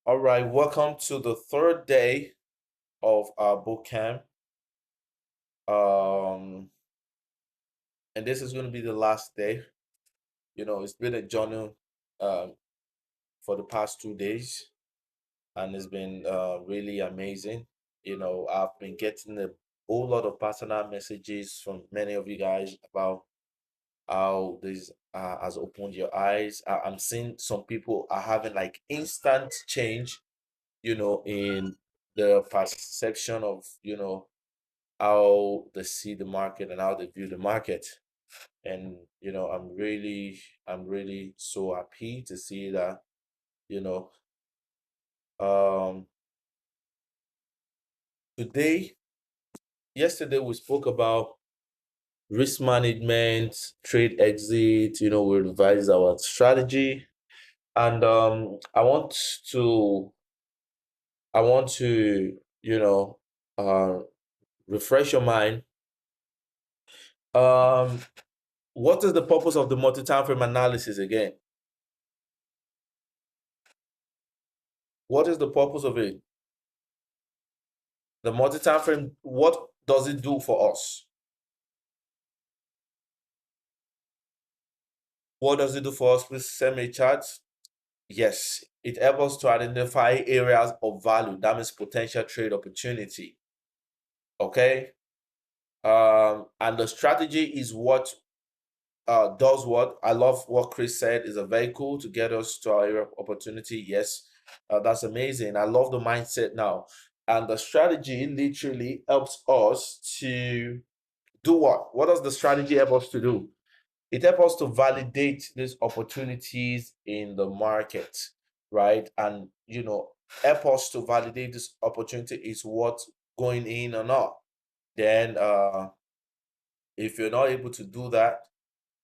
All right, welcome to the third day of our boot camp. Um, and this is going to be the last day. It's been a journey um, for the past 2 days, and it's been really amazing. I've been getting a whole lot of personal messages from many of you guys about how this has opened your eyes. I'm seeing some people are having like instant change, in the perception of, how they see the market and how they view the market. And I'm really so happy to see that. you know um Today, yesterday we spoke about risk management, trade exit. We revised our strategy, and I want to uh refresh your mind. um what is the purpose of the multi-time frame analysis again? What is the purpose of it? The multi-time frame, what does it do for us? What does it do for us? Please send me a chart. Yes, it helps us to identify areas of value. That means potential trade opportunity. Okay. And the strategy is what does what. I love what Chris said, is a vehicle to get us to our area of opportunity. Yes, that's amazing. I love the mindset now. And the strategy literally helps us to do what? What does the strategy help us to do? It helps us to validate these opportunities in the market, right? And help us to validate this opportunity is what going in or not. Then if you're not able to do that,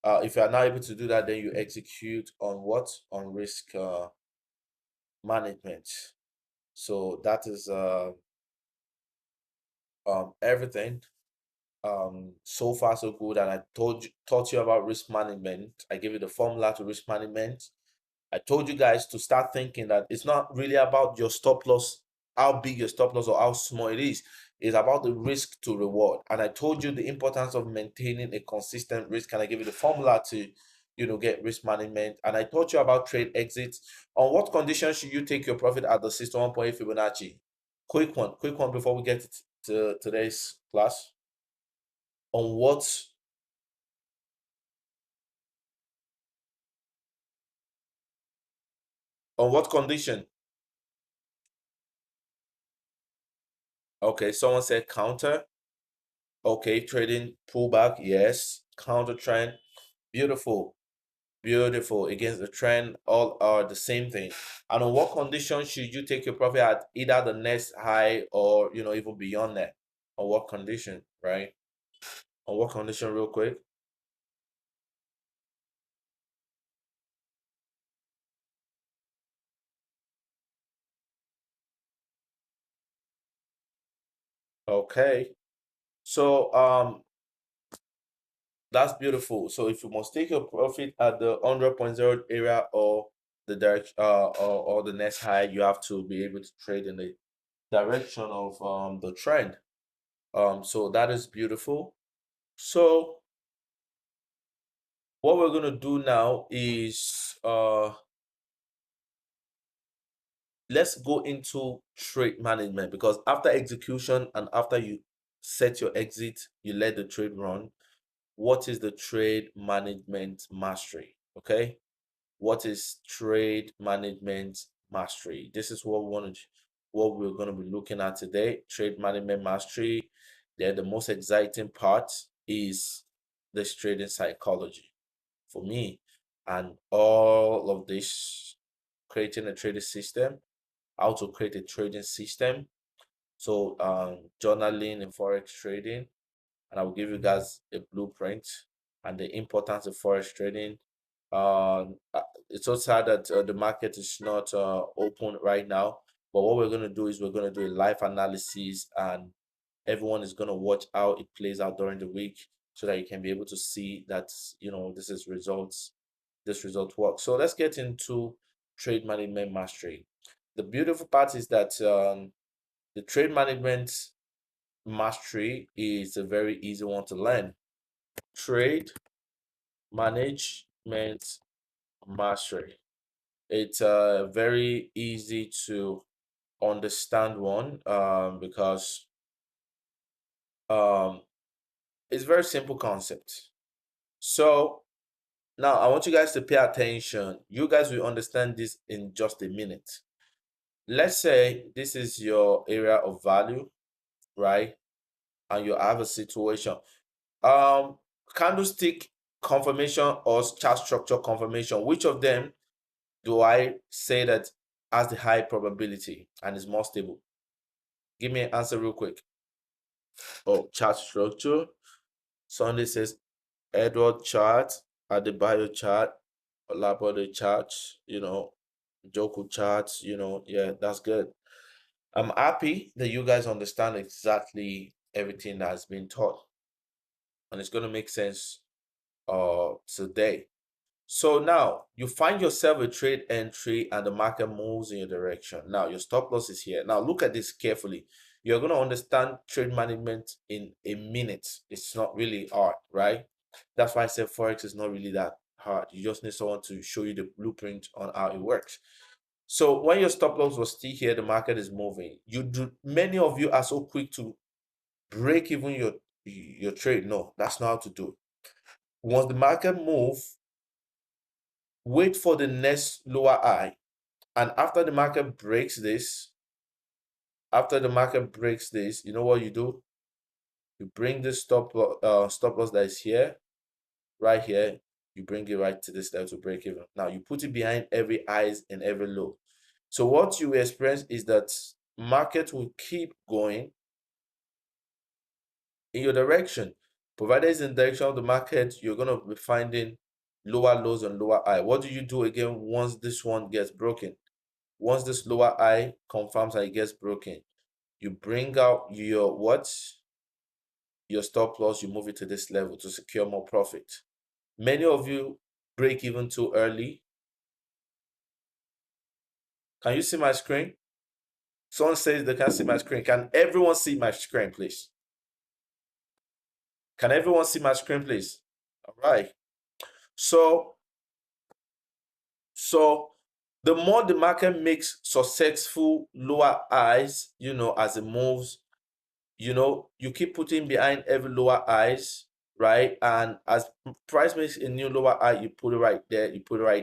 if you're not able to do that, then you execute on what? On risk management. So that is everything. So far so good. And I taught you about risk management. I gave you the formula to risk management. I told you guys to start thinking that it's not really about your stop loss, how big your stop loss or how small it is. It's about the risk to reward. And I told you the importance of maintaining a consistent risk. And I gave you the formula to, get risk management. And I taught you about trade exits. On what conditions should you take your profit at the 61.8 Fibonacci? Quick one before we get to today's class. On what condition? Okay, someone said counter. Okay, trading pullback, yes. Counter trend, beautiful, beautiful. Against the trend, all are the same thing. And on what condition should you take your profit at either the next high or even beyond that? On what condition, right? On what condition, real quick? Okay, so that's beautiful. So if you must take your profit at the 100.0 area or the direct or the next high, you have to be able to trade in the direction of the trend. So that is beautiful. So what we're gonna do now is let's go into trade management, because after execution and after you set your exit, you let the trade run. What is the trade management mastery? Okay, what is trade management mastery? This is what we're going to be looking at today. Trade management mastery. Then the most exciting part is this trading psychology for me, and all of this, creating a trading system, how to create a trading system. So journaling in forex trading, and I will give you guys a blueprint and the importance of forex trading. It's so sad that the market is not open right now. But what we're going to do is we're going to do a live analysis, and everyone is going to watch how it plays out during the week, so that you can be able to see that this is results. This result works. So let's get into trade management mastery. the beautiful part is that the trade management mastery is a very easy one to learn. Trade management mastery. It's very easy to understand one because um, it's very simple concept. So now I want you guys to pay attention. You guys will understand this in just a minute. Let's say this is your area of value, right? And you have a situation. Candlestick confirmation or chart structure confirmation, which of them do I say that has the high probability and is more stable? Give me an answer real quick. Oh, chart structure. Sunday says Edward chart, Adebayo chart, Olabode chart, Joku chart, yeah, that's good. I'm happy that you guys understand exactly everything that has been taught, and it's going to make sense today. So now you find yourself a trade entry and the market moves in your direction. Now your stop loss is here. Now look at this carefully. You're going to understand trade management in a minute. It's not really hard, right? That's why I said Forex is not really that hard. You just need someone to show you the blueprint on how it works. So when your stop loss was still here, the market is moving. Many of you are so quick to break even your trade. No, that's not how to do it. Once the market move, wait for the next lower high, and after the market breaks this, you know what you do? You bring the stop loss that is here, right here. You bring it right to this level to break even. Now you put it behind every highs and every low. So what you experience is that market will keep going in your direction. Provided it's in the direction of the market, you're going to be finding lower lows and lower high. What do you do again once this one gets broken? Once this lower high confirms and it gets broken, you bring out your what? Your stop loss, you move it to this level to secure more profit. Many of you break even too early. Can you see my screen? Someone says they can't see my screen. Can everyone see my screen, please? Can everyone see my screen, please? All right. So the more the market makes successful lower highs, as it moves, you keep putting behind every lower highs, right? And as price makes a new lower high, you put it right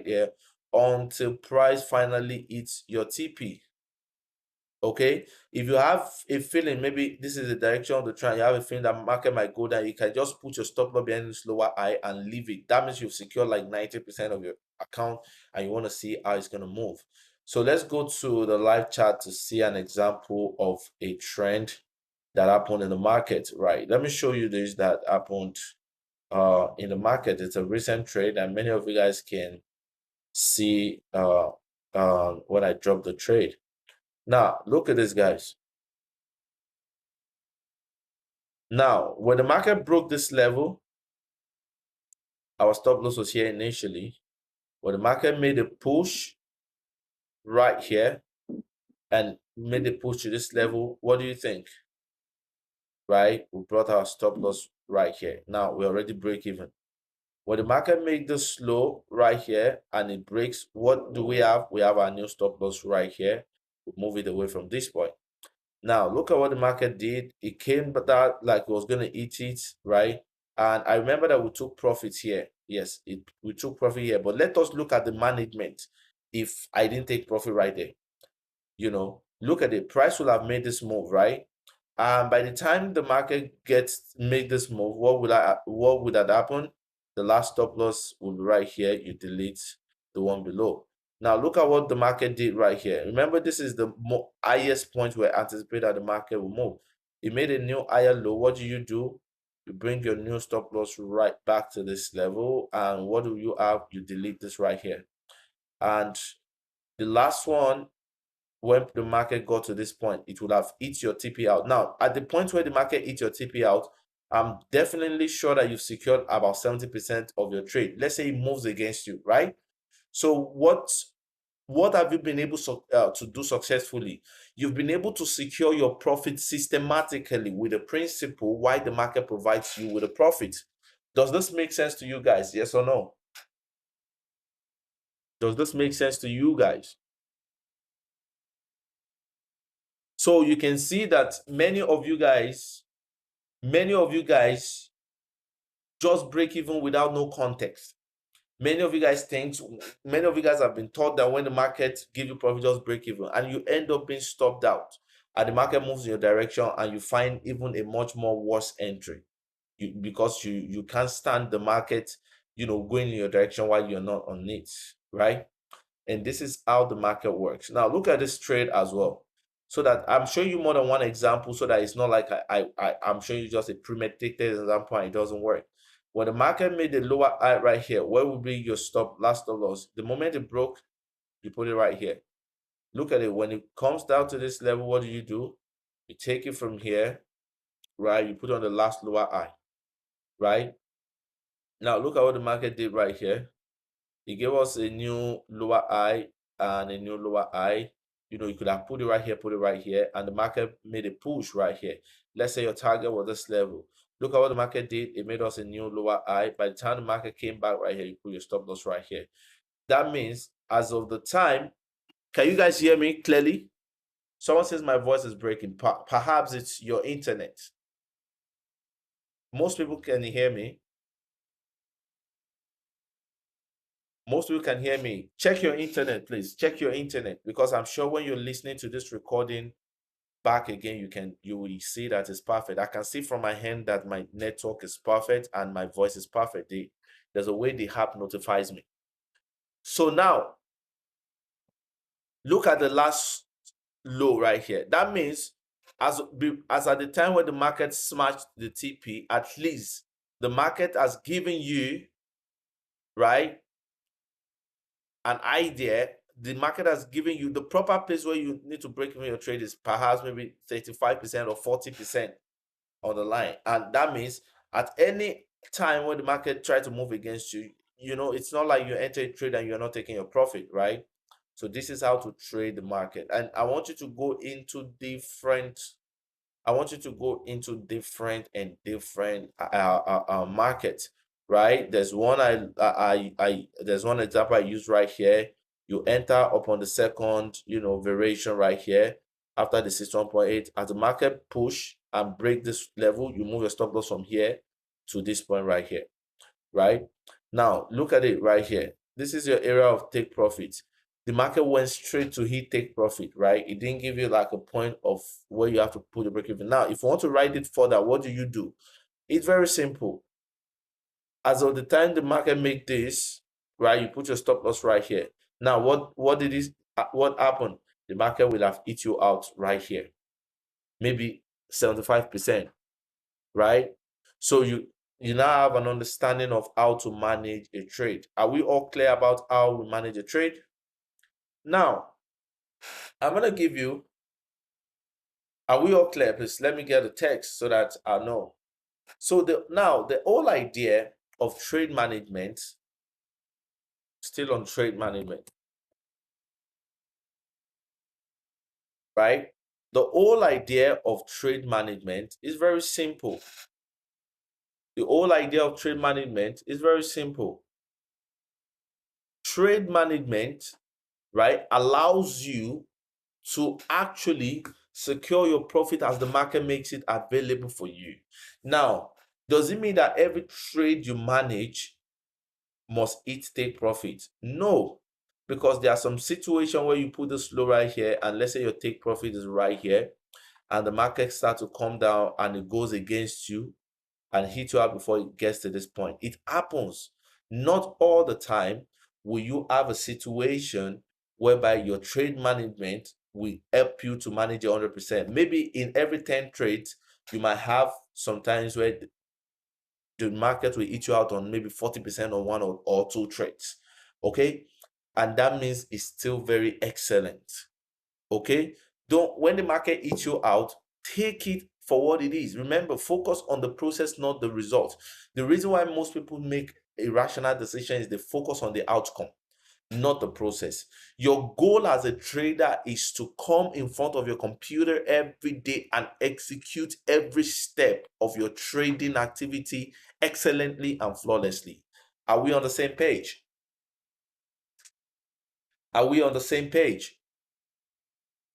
there, until price finally hits your TP. Okay, if you have a feeling maybe this is the direction of the trend, you have a feeling that market might go down, you can just put your stop loss behind this lower high and leave it. That means you've secured like 90% of your account and you want to see how it's going to move. So let's go to the live chart to see an example of a trend that happened in the market. Right, let me show you this that happened in the market. It's a recent trade and many of you guys can see when I drop the trade. Now look at this, guys. Now, when the market broke this level, our stop loss was here initially. When the market made a push right here and made a push to this level, what do you think? Right? We brought our stop loss right here. Now, we already break even. When the market made this low right here and it breaks, what do we have? We have our new stop loss right here. We move it away from this point. Now, look at what the market did. It came that like it was going to eat it, right? And I remember that we took profits here. Yes, we took profit here. But let us look at the management. If I didn't take profit right there, look at it. Price will have made this move, right? And by the time the market made this move, what would have happened? The last stop loss will be right here. You delete the one below. Now look at what the market did right here. Remember, this is the highest point where anticipate that the market will move. It made a new higher low. What do? You bring your new stop loss right back to this level. And what do you have? You delete this right here. And the last one, when the market got to this point, it would have hit your TP out. Now, at the point where the market hit your TP out, I'm definitely sure that you've secured about 70% of your trade. Let's say it moves against you, right? So what What have you been able to do successfully? You've been able to secure your profit systematically with a principle why the market provides you with a profit. Does this make sense to you guys? Yes or no? Does this make sense to you guys? So you can see that many of you guys just break even without no context. Many of you guys have been taught that when the market gives you profit, just break even, and you end up being stopped out. And the market moves in your direction, and you find even a much more worse entry. Because you can't stand the market, going in your direction while you're not on it, right? And this is how the market works. Now look at this trade as well. So that I'm showing you more than one example, so that it's not like I'm showing you just a premeditated example and it doesn't work. When the market made the lower high right here, where will be your last stop loss? The moment it broke, you put it right here. Look at it. When it comes down to this level, what do? You take it from here, right? You put on the last lower high, right? Now look at what the market did right here. It gave us a new lower high and a new lower high. You could have put it right here, and the market made a push right here. Let's say your target was this level. Look at what the market did. It made us a new lower high. By the time the market came back right here, you put your stop loss right here. That means as of the time, can you guys hear me clearly? Someone says my voice is breaking. Perhaps it's your internet. Most people can hear me. Most people can hear me. Check your internet, please. Check your internet, because I'm sure when you're listening to this recording back again, you will see that it's perfect. I can see from my hand that my network is perfect and my voice is perfect. There's a way the app notifies me. So now, look at the last low right here. That means as at the time when the market smashed the TP, at least the market has given you, right, an idea. The market has given you the proper place where you need to break even your trade is perhaps maybe 35% or 40% on the line. And that means at any time when the market tries to move against you, it's not like you enter a trade and you're not taking your profit, right? So this is how to trade the market. And I want you to go into different markets, right? There's one there's one example I use right here. You enter upon the second, variation right here after the 61.8. As the market push and break this level, you move your stop loss from here to this point right here, right? Now look at it right here. This is your area of take profit. The market went straight to hit take profit, right? It didn't give you like a point of where you have to put the break even. Now, if you want to write it further, what do? It's very simple. As of the time the market made this, right, you put your stop loss right here. Now, what happened? The market will have hit you out right here, maybe 75%, right? So you now have an understanding of how to manage a trade. Are we all clear about how we manage a trade? Now, I'm going to give you, are we all clear? Please let me get the text so that I know. So the whole idea of trade management, still on trade management, right? The whole idea of trade management is very simple. The whole idea of trade management is very simple. Trade management, right, allows you to actually secure your profit as the market makes it available for you. Now, does it mean that every trade you manage must take profit? No, because there are some situations where you put this low right here, and let's say your take profit is right here, and the market starts to come down and it goes against you and hit you out before it gets to this point. It happens. Not all the time will you have a situation whereby your trade management will help you to manage 100%. Maybe in every 10 trades, you might have sometimes where the market will hit you out on maybe 40% on one or two trades. Okay? And that means it's still very excellent. Okay? When the market hits you out, take it for what it is. Remember, focus on the process, not the result. The reason why most people make irrational decisions is they focus on the outcome, not the process. Your goal as a trader is to come in front of your computer every day and execute every step of your trading activity excellently and flawlessly. Are we on the same page? Are we on the same page?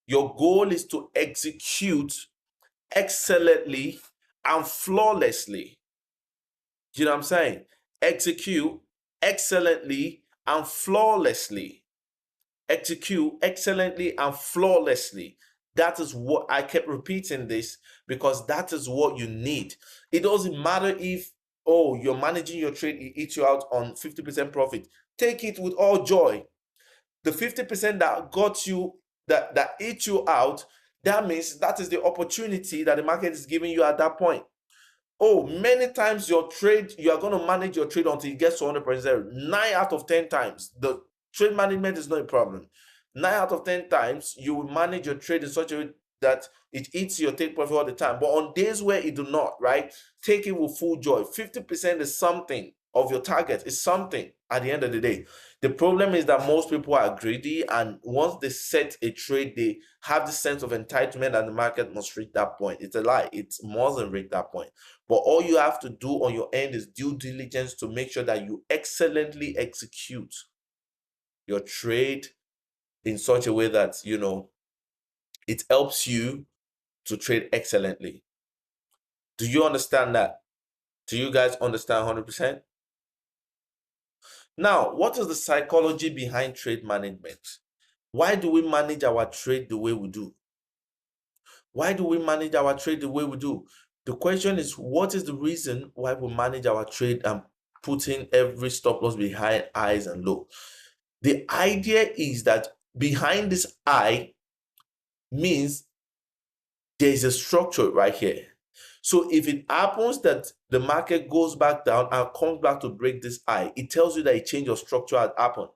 Your goal is to execute excellently and flawlessly. Do you know what I'm saying? Execute excellently and flawlessly. Execute excellently and flawlessly. That is what I kept repeating this, because that is what you need. It doesn't matter if, oh, you're managing your trade, it eats you out on 50% profit. Take it with all joy. The 50% that got you, that eats you out, that means that is the opportunity that the market is giving you at that point. Oh, many times your trade, you are going to manage your trade until it gets to 100%. 9 out of 10 times, the trade management is not a problem. 9 out of 10 times, you will manage your trade in such a way that it eats your take profit all the time. But on days where it do not, right, take it with full joy. 50% is something of your target, is something at the end of the day. The problem is that most people are greedy, and once they set a trade, they have this sense of entitlement and the market must reach that point. It's a lie. It mustn't reach that point. But all you have to do on your end is due diligence to make sure that you excellently execute your trade in such a way that, you know, it helps you to trade excellently. Do you understand that? Do you guys understand 100%? Now, what is the psychology behind trade management? Why do we manage our trade the way we do? Why do we manage our trade the way we do? The question is, what is the reason why we manage our trade and putting every stop loss behind highs and low? The idea is that behind this I means there's a structure right here. So if it happens that the market goes back down and comes back to break this I, it tells you that a change of structure has happened.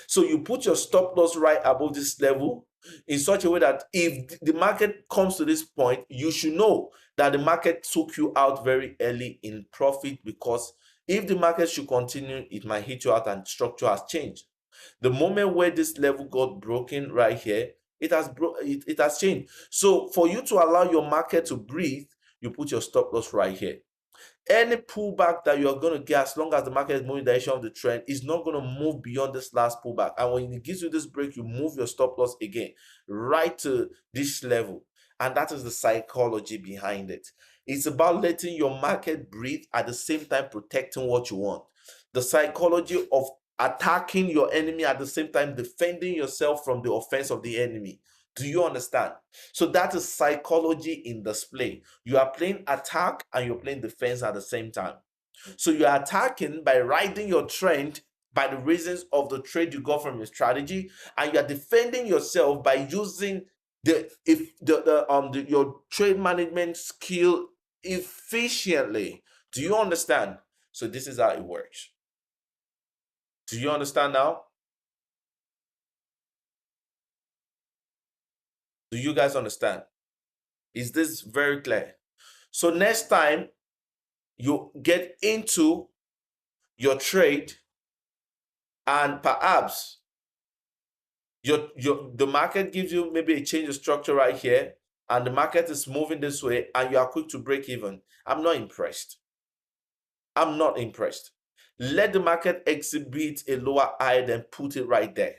So you put your stop loss right above this level in such a way that if the market comes to this point, you should know that the market took you out very early in profit, because if the market should continue, it might hit you out and structure has changed. The moment where this level got broken right here, it has changed. So for you to allow your market to breathe, you put your stop loss right here. Any pullback that you're going to get, as long as the market is moving in the direction of the trend, is not going to move beyond this last pullback. And when it gives you this break, you move your stop loss again right to this level. And that is the psychology behind it. It's about letting your market breathe, at the same time protecting what you want. The psychology of attacking your enemy, at the same time defending yourself from the offense of the enemy. Do you understand? So that is psychology in display. You are playing attack and you're playing defense at the same time. So you are attacking by riding your trend by the reasons of the trade you got from your strategy, and you are defending yourself by using your trade management skill efficiently. Do you understand? So this is how it works. Do you understand now? Do you guys understand? Is this very clear? So next time you get into your trade and perhaps the market gives you maybe a change of structure right here, and the market is moving this way and you are quick to break even, I'm not impressed. I'm not impressed. Let the market exhibit a lower high, then put it right there.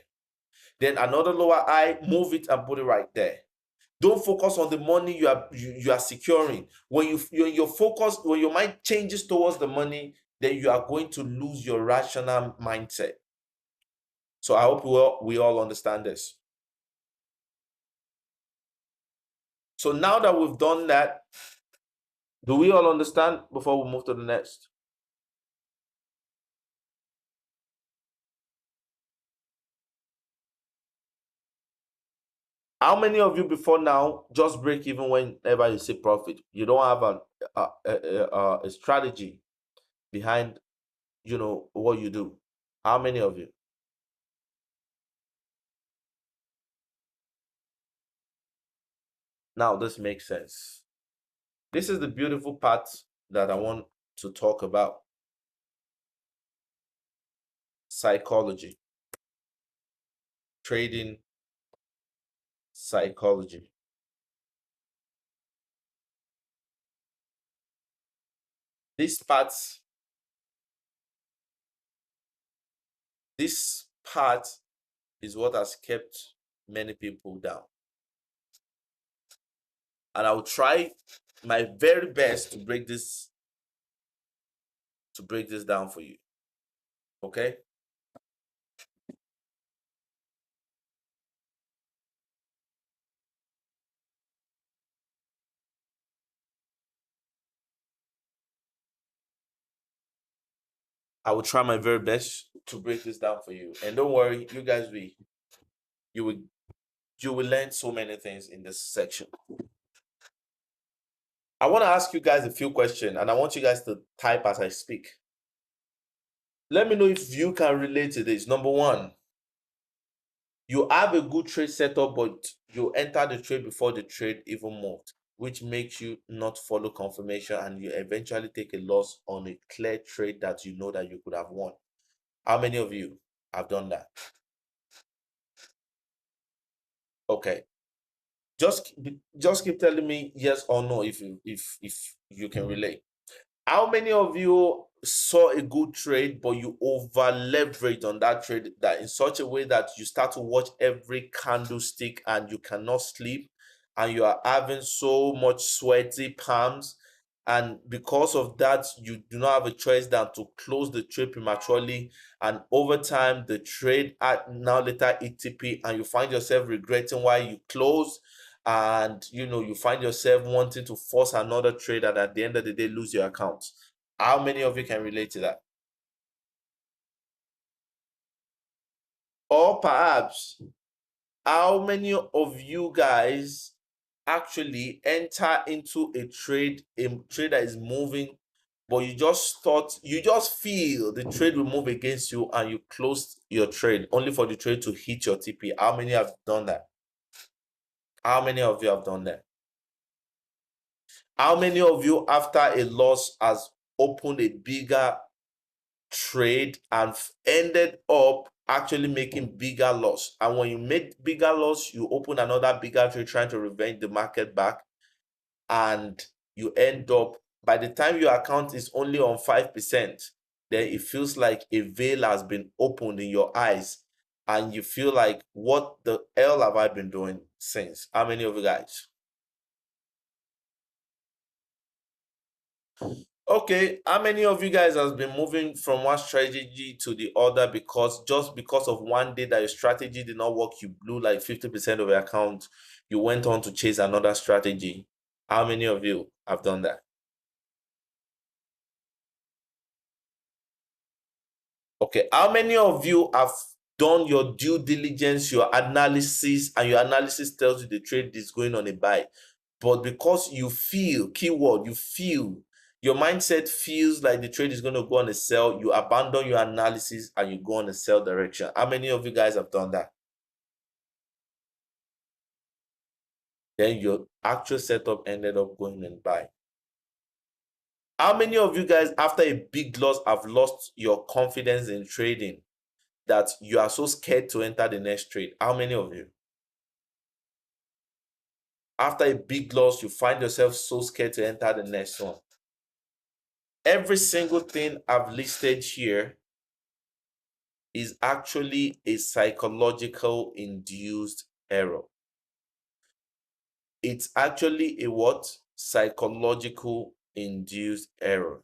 Then another lower high, move it and put it right there. Don't focus on the money you are securing. When your focus, when your mind changes towards the money, then you are going to lose your rational mindset. So I hope we all understand this. So now that we've done that, do we all understand before we move to the next? How many of you before now just break even whenever you see profit? You don't have a strategy behind, you know, what you do. How many of you? Now this makes sense. This is the beautiful part that I want to talk about. Psychology. trading psychology. This part is what has kept many people down. And I will try my very best to break this down for you. Okay? I will try my very best to break this down for you. And don't worry, you guys you will learn so many things in this section. I want to ask you guys a few questions, and I want you guys to type as I speak. Let me know if you can relate to this. Number one, you have a good trade setup, but you enter the trade before the trade even moved, which makes you not follow confirmation, and you eventually take a loss on a clear trade that you know that you could have won. How many of you have done that? Okay. Just keep telling me yes or no if you can relate. How many of you saw a good trade, but you over leveraged on that trade that in such a way that you start to watch every candlestick and you cannot sleep, and you are having so much sweaty palms, and because of that you do not have a choice than to close the trade prematurely, and over time the trade at now later ETP, and you find yourself regretting why you closed, and you find yourself wanting to force another trade, and at the end of the day lose your account. How many of you can relate to that? Or perhaps, how many of you guys actually enter into a trade that is moving, but you just feel the trade will move against you, and you closed your trade only for the trade to hit your TP? How many have done that? How many of you have done that? How many of you, after a loss, has opened a bigger trade and ended up actually making bigger loss? And when you make bigger loss, you open another bigger trade trying to revenge the market back, and you end up, by the time your account is only on 5%, then it feels like a veil has been opened in your eyes, and you feel like, what the hell have I been doing since? How many of you guys? Okay, how many of you guys has been moving from one strategy to the other because of one day that your strategy did not work, you blew like 50% of your account, you went on to chase another strategy? How many of you have done that? Okay, how many of you have done your due diligence, your analysis, and your analysis tells you the trade is going on a buy, but because you feel, keyword, you feel, your mindset feels like the trade is going to go on a sell, you abandon your analysis and you go on a sell direction? How many of you guys have done that? Then your actual setup ended up going and buy. How many of you guys, after a big loss, have lost your confidence in trading that you are so scared to enter the next trade? How many of you? After a big loss, you find yourself so scared to enter the next one. Every single thing I've listed here is actually a psychological induced error. It's actually a what? Psychological induced error.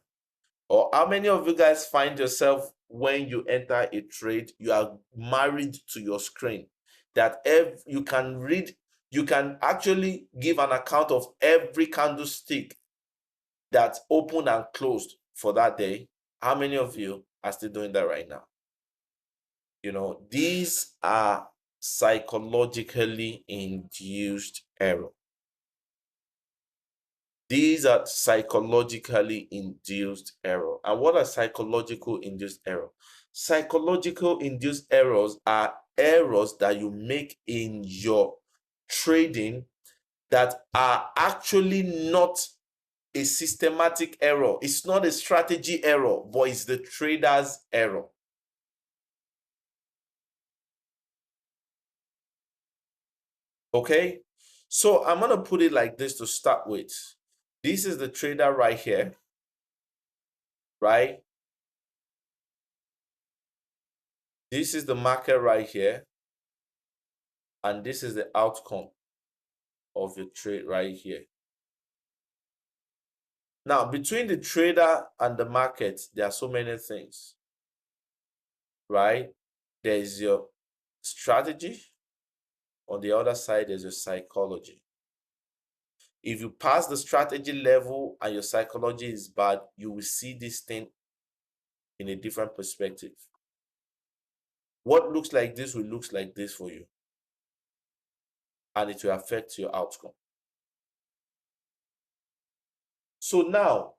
Or how many of you guys find yourself, when you enter a trade, you are married to your screen, that you can read, you can actually give an account of every candlestick that's opened and closed for that day? How many of you are still doing that right now? These are psychologically induced error. These are psychologically induced error. And what are psychological induced error? Psychological induced errors are errors that you make in your trading that are actually not a systematic error. It's not a strategy error, but it's the trader's error. Okay, so I'm gonna put it like this to start with. This is the trader right here, right? This is the market right here, and this is the outcome of your trade right here. Now, between the trader and the market, there are so many things, right? There's your strategy. On the other side, there's your psychology. If you pass the strategy level and your psychology is bad, you will see this thing in a different perspective. What looks like this will look like this for you, and it will affect your outcome. So now,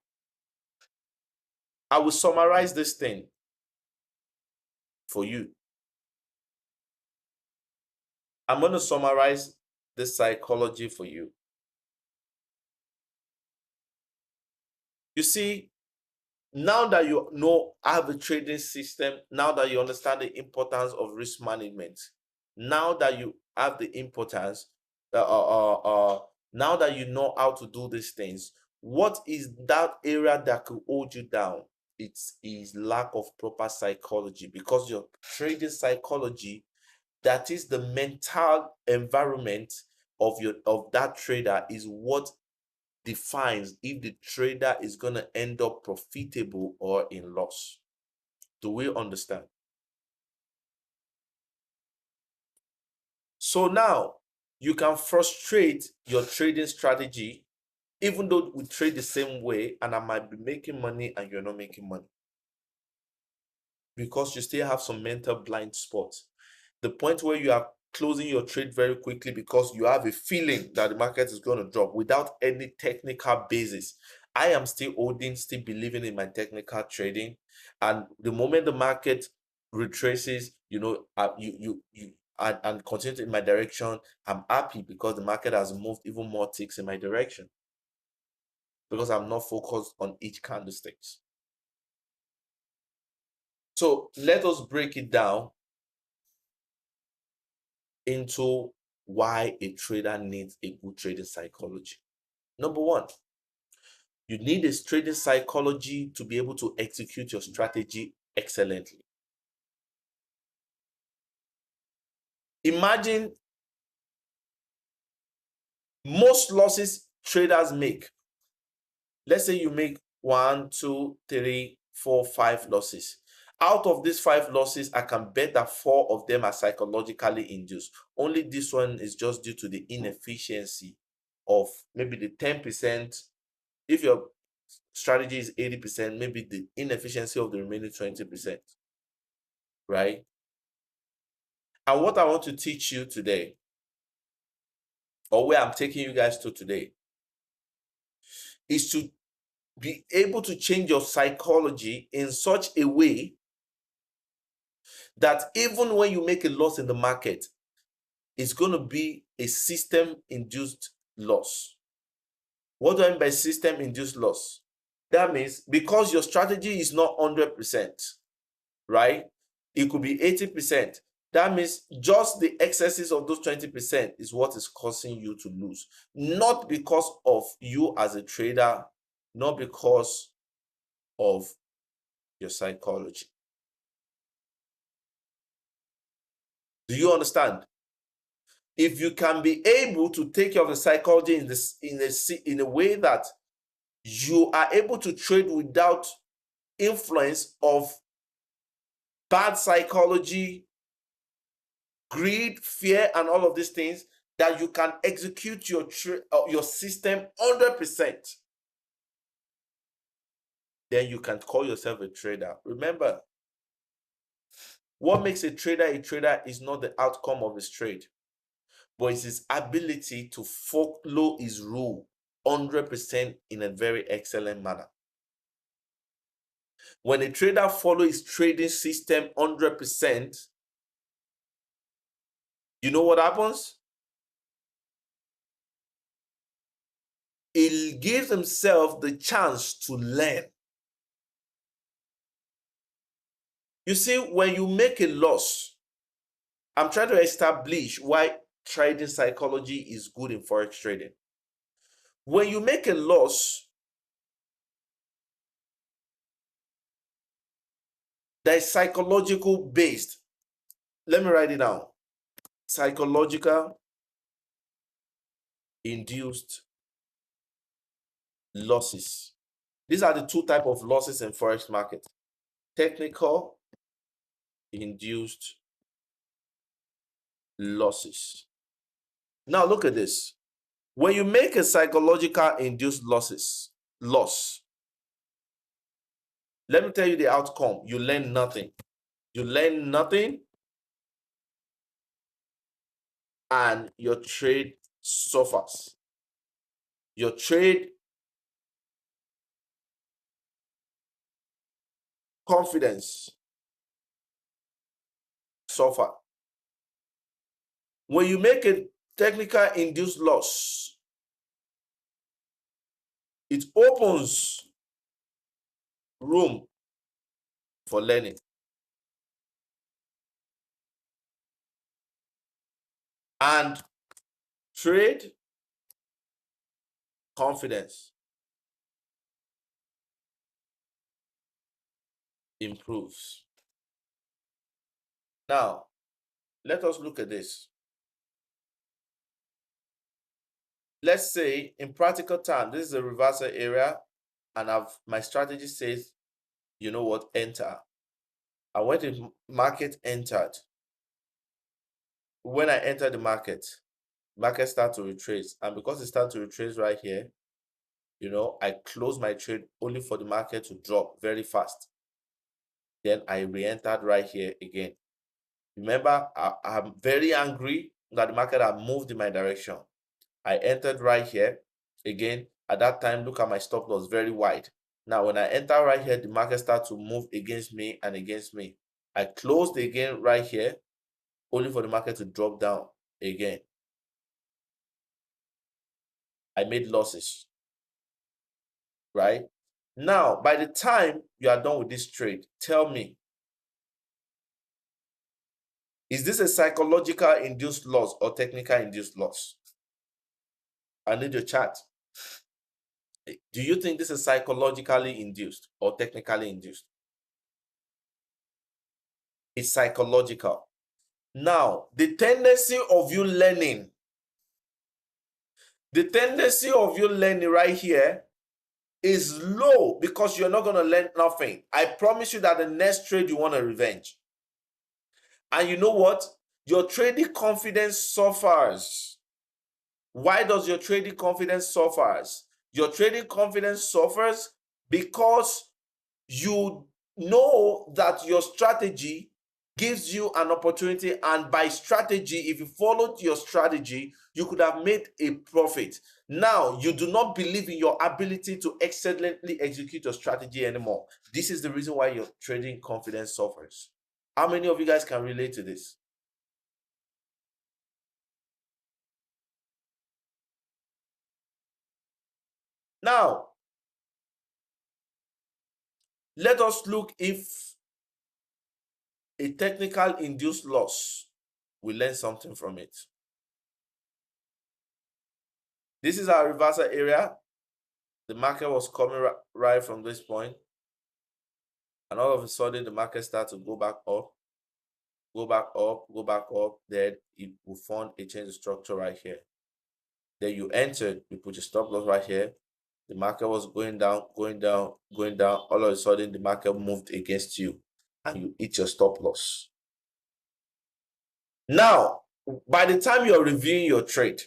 I will summarize this thing for you. I'm going to summarize the psychology for you. You see, now that you know I have a trading system, now that you understand the importance of risk management, now that you have the importance, now that you know how to do these things, what is that area that could hold you down? It is lack of proper psychology, because your trading psychology, that is the mental environment of that trader, is what defines if the trader is going to end up profitable or in loss. Do we understand? So now you can frustrate your trading strategy, even though we trade the same way and I might be making money and you're not making money, because you still have some mental blind spots. The point where you are closing your trade very quickly because you have a feeling that the market is going to drop without any technical basis. I am still holding, still believing in my technical trading, and the moment the market retraces, and continues in my direction, I'm happy because the market has moved even more ticks in my direction, because I'm not focused on each candlesticks. So let us break it down into why a trader needs a good trading psychology. Number one, you need a trading psychology to be able to execute your strategy excellently. Imagine most losses traders make. Let's say you make 1, 2, 3, 4, 5 losses. Out of these 5 losses, I can bet that 4 of them are psychologically induced. Only this one is just due to the inefficiency of maybe the 10%. If your strategy is 80%, maybe the inefficiency of the remaining 20%, right? And what I want to teach you today, or where I'm taking you guys to today, is to be able to change your psychology in such a way that even when you make a loss in the market, it's going to be a system-induced loss. What do I mean by system-induced loss? That means because your strategy is not 100%, right? It could be 80%. That means just the excesses of those 20% is what is causing you to lose. Not because of you as a trader, not because of your psychology. Do you understand? If you can be able to take care of the psychology in a way that you are able to trade without influence of bad psychology, greed, fear, and all of these things, that you can execute your system 100%, then you can call yourself a trader. Remember, what makes a trader is not the outcome of his trade, but it's his ability to follow his rule 100% in a very excellent manner. When a trader follows his trading system 100%, you know what happens? He gives himself the chance to learn. You see, when you make a loss, I'm trying to establish why trading psychology is good in Forex trading. When you make a loss, that is psychological based. Let me write it down. Psychological induced losses. These are the two types of losses in Forex market. Technical induced losses. Now look at this. When you make a psychological induced loss, let me tell you the outcome. You learn nothing. You learn nothing, and your trade suffers. Your trade confidence suffer. When you make a technical induced loss, it opens room for learning. And trade confidence improves. Now, let us look at this. Let's say in practical time, this is a reversal area, and my strategy says, you know what, enter. And when the market entered, when I entered the market start to retrace. And because it started to retrace right here, you know, I closed my trade only for the market to drop very fast. Then I re-entered right here again. Remember, I'm very angry that the market had moved in my direction. I entered right here again. At that time, look at my stop loss, very wide. Now, when I enter right here, the market starts to move against me and against me. I closed again right here, only for the market to drop down again. I made losses, right? Now, by the time you are done with this trade, tell me, is this a psychological induced loss or technical induced loss? I need your chat. Do you think this is psychologically induced or technically induced? It's psychological. Now, the tendency of you learning right here is low because you're not going to learn nothing. I promise you that the next trade you want a revenge. And you know what? Your trading confidence suffers. Why does your trading confidence suffers? Your trading confidence suffers because you know that your strategy gives you an opportunity, and by strategy, if you followed your strategy, you could have made a profit. Now, you do not believe in your ability to excellently execute your strategy anymore. This is the reason why your trading confidence suffers. How many of you guys can relate to this? Now, let us look if a technical induced loss, we learn something from it. This is our reversal area. The market was coming right from this point, and all of a sudden the market starts to go back up, go back up, go back up. Then it will form a change of structure right here. Then you entered, you put your stop loss right here. The market was going down, going down, going down. All of a sudden the market moved against you, and you hit your stop loss. Now, by the time you're reviewing your trade,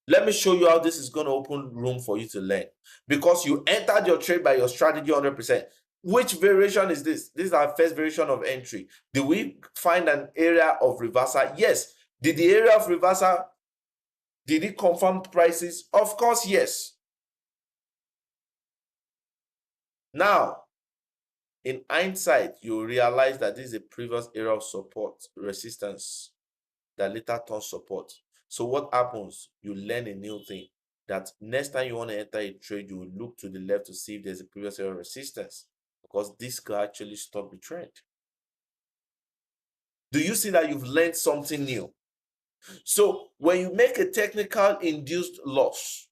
let me show you how this is going to open room for you to learn. Because you entered your trade by your strategy 100%. Which variation is this? This is our first variation of entry. Did we find an area of reversal? Yes. Did the area of reversal, did it confirm prices? Of course, yes. Now, in hindsight, you realize that this is a previous area of support, resistance, that later turns support. So what happens? You learn a new thing, that next time you want to enter a trade, you will look to the left to see if there's a previous area of resistance, because this could actually stop the trend. Do you see that you've learned something new? So when you make a technical induced loss,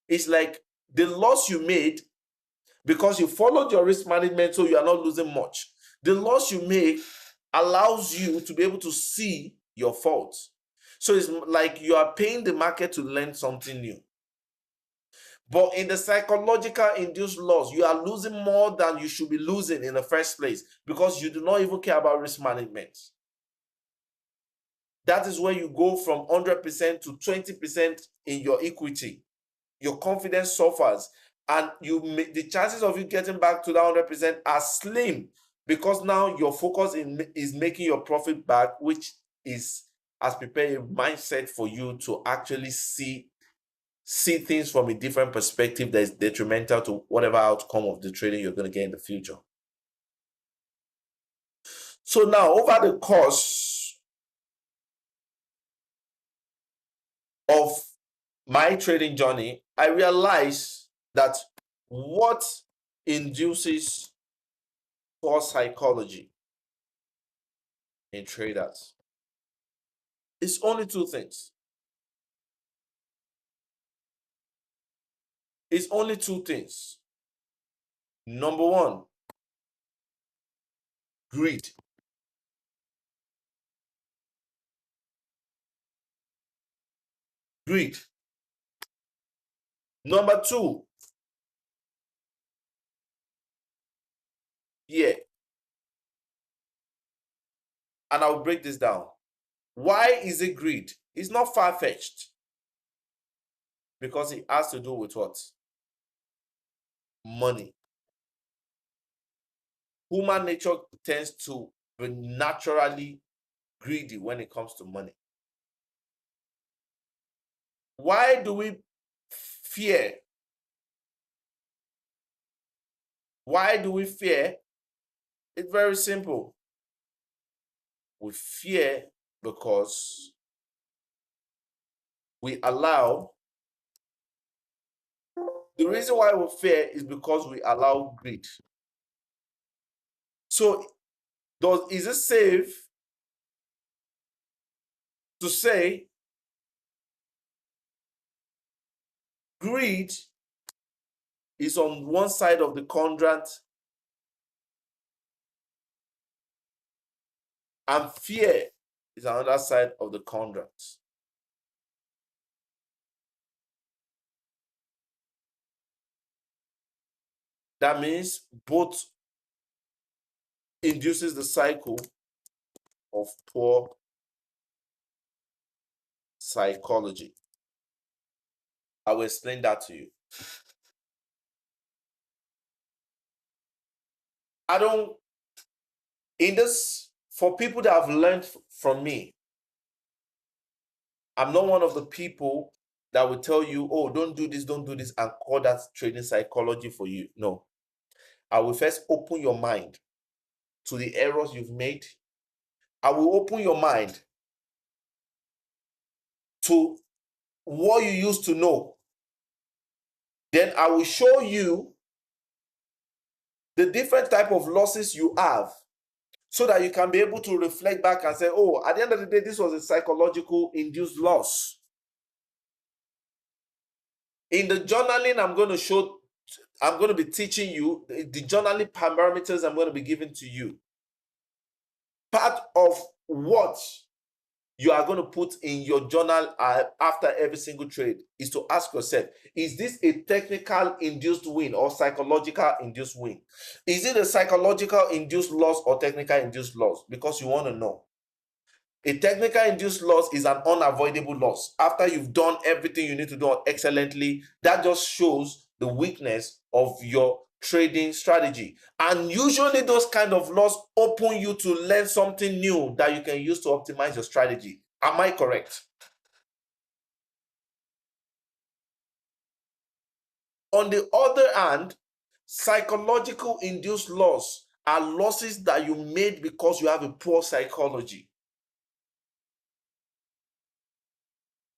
it's like the loss you made because you followed your risk management, so you are not losing much. The loss you make allows you to be able to see your faults. So it's like you are paying the market to learn something new. But in the psychological induced loss, you are losing more than you should be losing in the first place because you do not even care about risk management. That is where you go from 100% to 20% in your equity. Your confidence suffers, and the chances of you getting back to that 100% are slim because now your focus is making your profit back, which is as prepared a mindset for you to actually see things from a different perspective that is detrimental to whatever outcome of the trading you're going to get in the future. So now, over the course of my trading journey, I realized that what induces poor psychology in traders is only two things. It's only two things. Number one, greed. Greed. Number two, fear. And I'll break this down. Why is it greed? It's not far-fetched. Because it has to do with what? Money. Human nature tends to be naturally greedy when it comes to money. Why do we fear? Why do we fear? It's very simple. We fear because we allow, the reason why we fear is because we allow greed. So is it safe to say greed is on one side of the quadrant and fear is another side of the quadrant? That means both induces the cycle of poor psychology. I will explain that to you. For people that have learned from me, I'm not one of the people that will tell you, oh, don't do this, and call that trading psychology for you. No. I will first open your mind to the errors you've made. I will open your mind to what you used to know. Then I will show you the different type of losses you have so that you can be able to reflect back and say, oh, at the end of the day, this was a psychological induced loss. In the journaling, I'm going to be teaching you the journaling parameters I'm going to be giving to you. Part of what you are going to put in your journal after every single trade is to ask yourself, is this a technical induced win or psychological induced win? Is it a psychological induced loss or technical induced loss? Because you want to know. A technical induced loss is an unavoidable loss. After you've done everything you need to do excellently, that just shows the weakness of your trading strategy. And usually those kind of loss open you to learn something new that you can use to optimize your strategy. Am I correct? On the other hand, psychological induced loss are losses that you made because you have a poor psychology.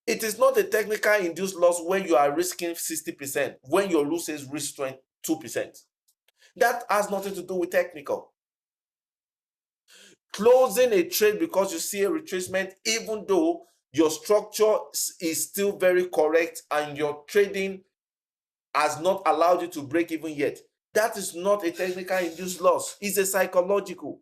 It is not a technical induced loss when you are risking 60%, when your losses risk 2%. That has nothing to do with technical. closing a trade because you see a retracement, even though your structure is still very correct and your trading has not allowed you to break even yet. That is not a technical induced loss. It's a psychological.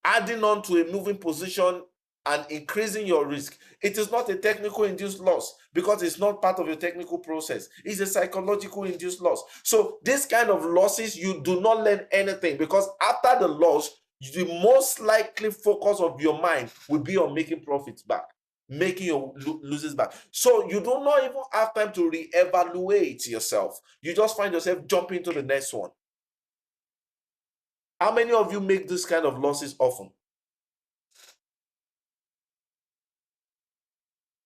Adding on to a moving position and increasing your risk. It is not a technical induced loss because it's not part of your technical process. It's a psychological induced loss. So this kind of losses, you do not learn anything, because after the loss, the most likely focus of your mind will be on making profits back, making your losses back. So you do not even have time to reevaluate yourself. You just find yourself jumping to the next one. How many of you make this kind of losses often?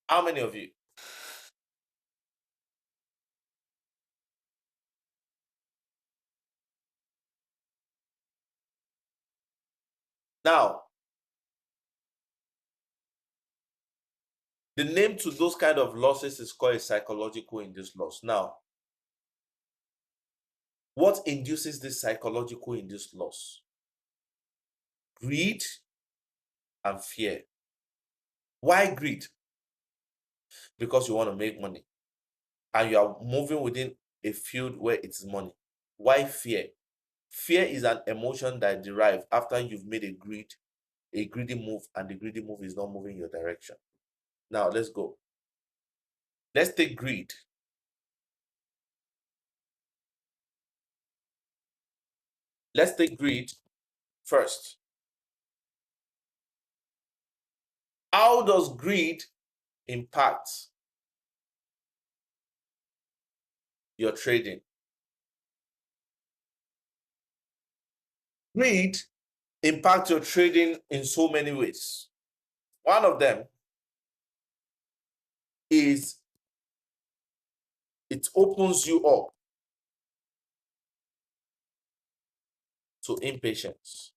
How many of you? Now, the name to those kind of losses is called a psychological induced loss. Now, what induces this psychological induced loss? Greed and fear. Why greed? Because you want to make money and you are moving within a field where it's money. Why fear? Fear is an emotion that derives after you've made a greedy move, and the greedy move is not moving your direction. Now, let's go. Let's take greed. Let's take greed first. How does greed impact your trading? Greed impacts your trading in so many ways. One of them is it opens you up to impatience.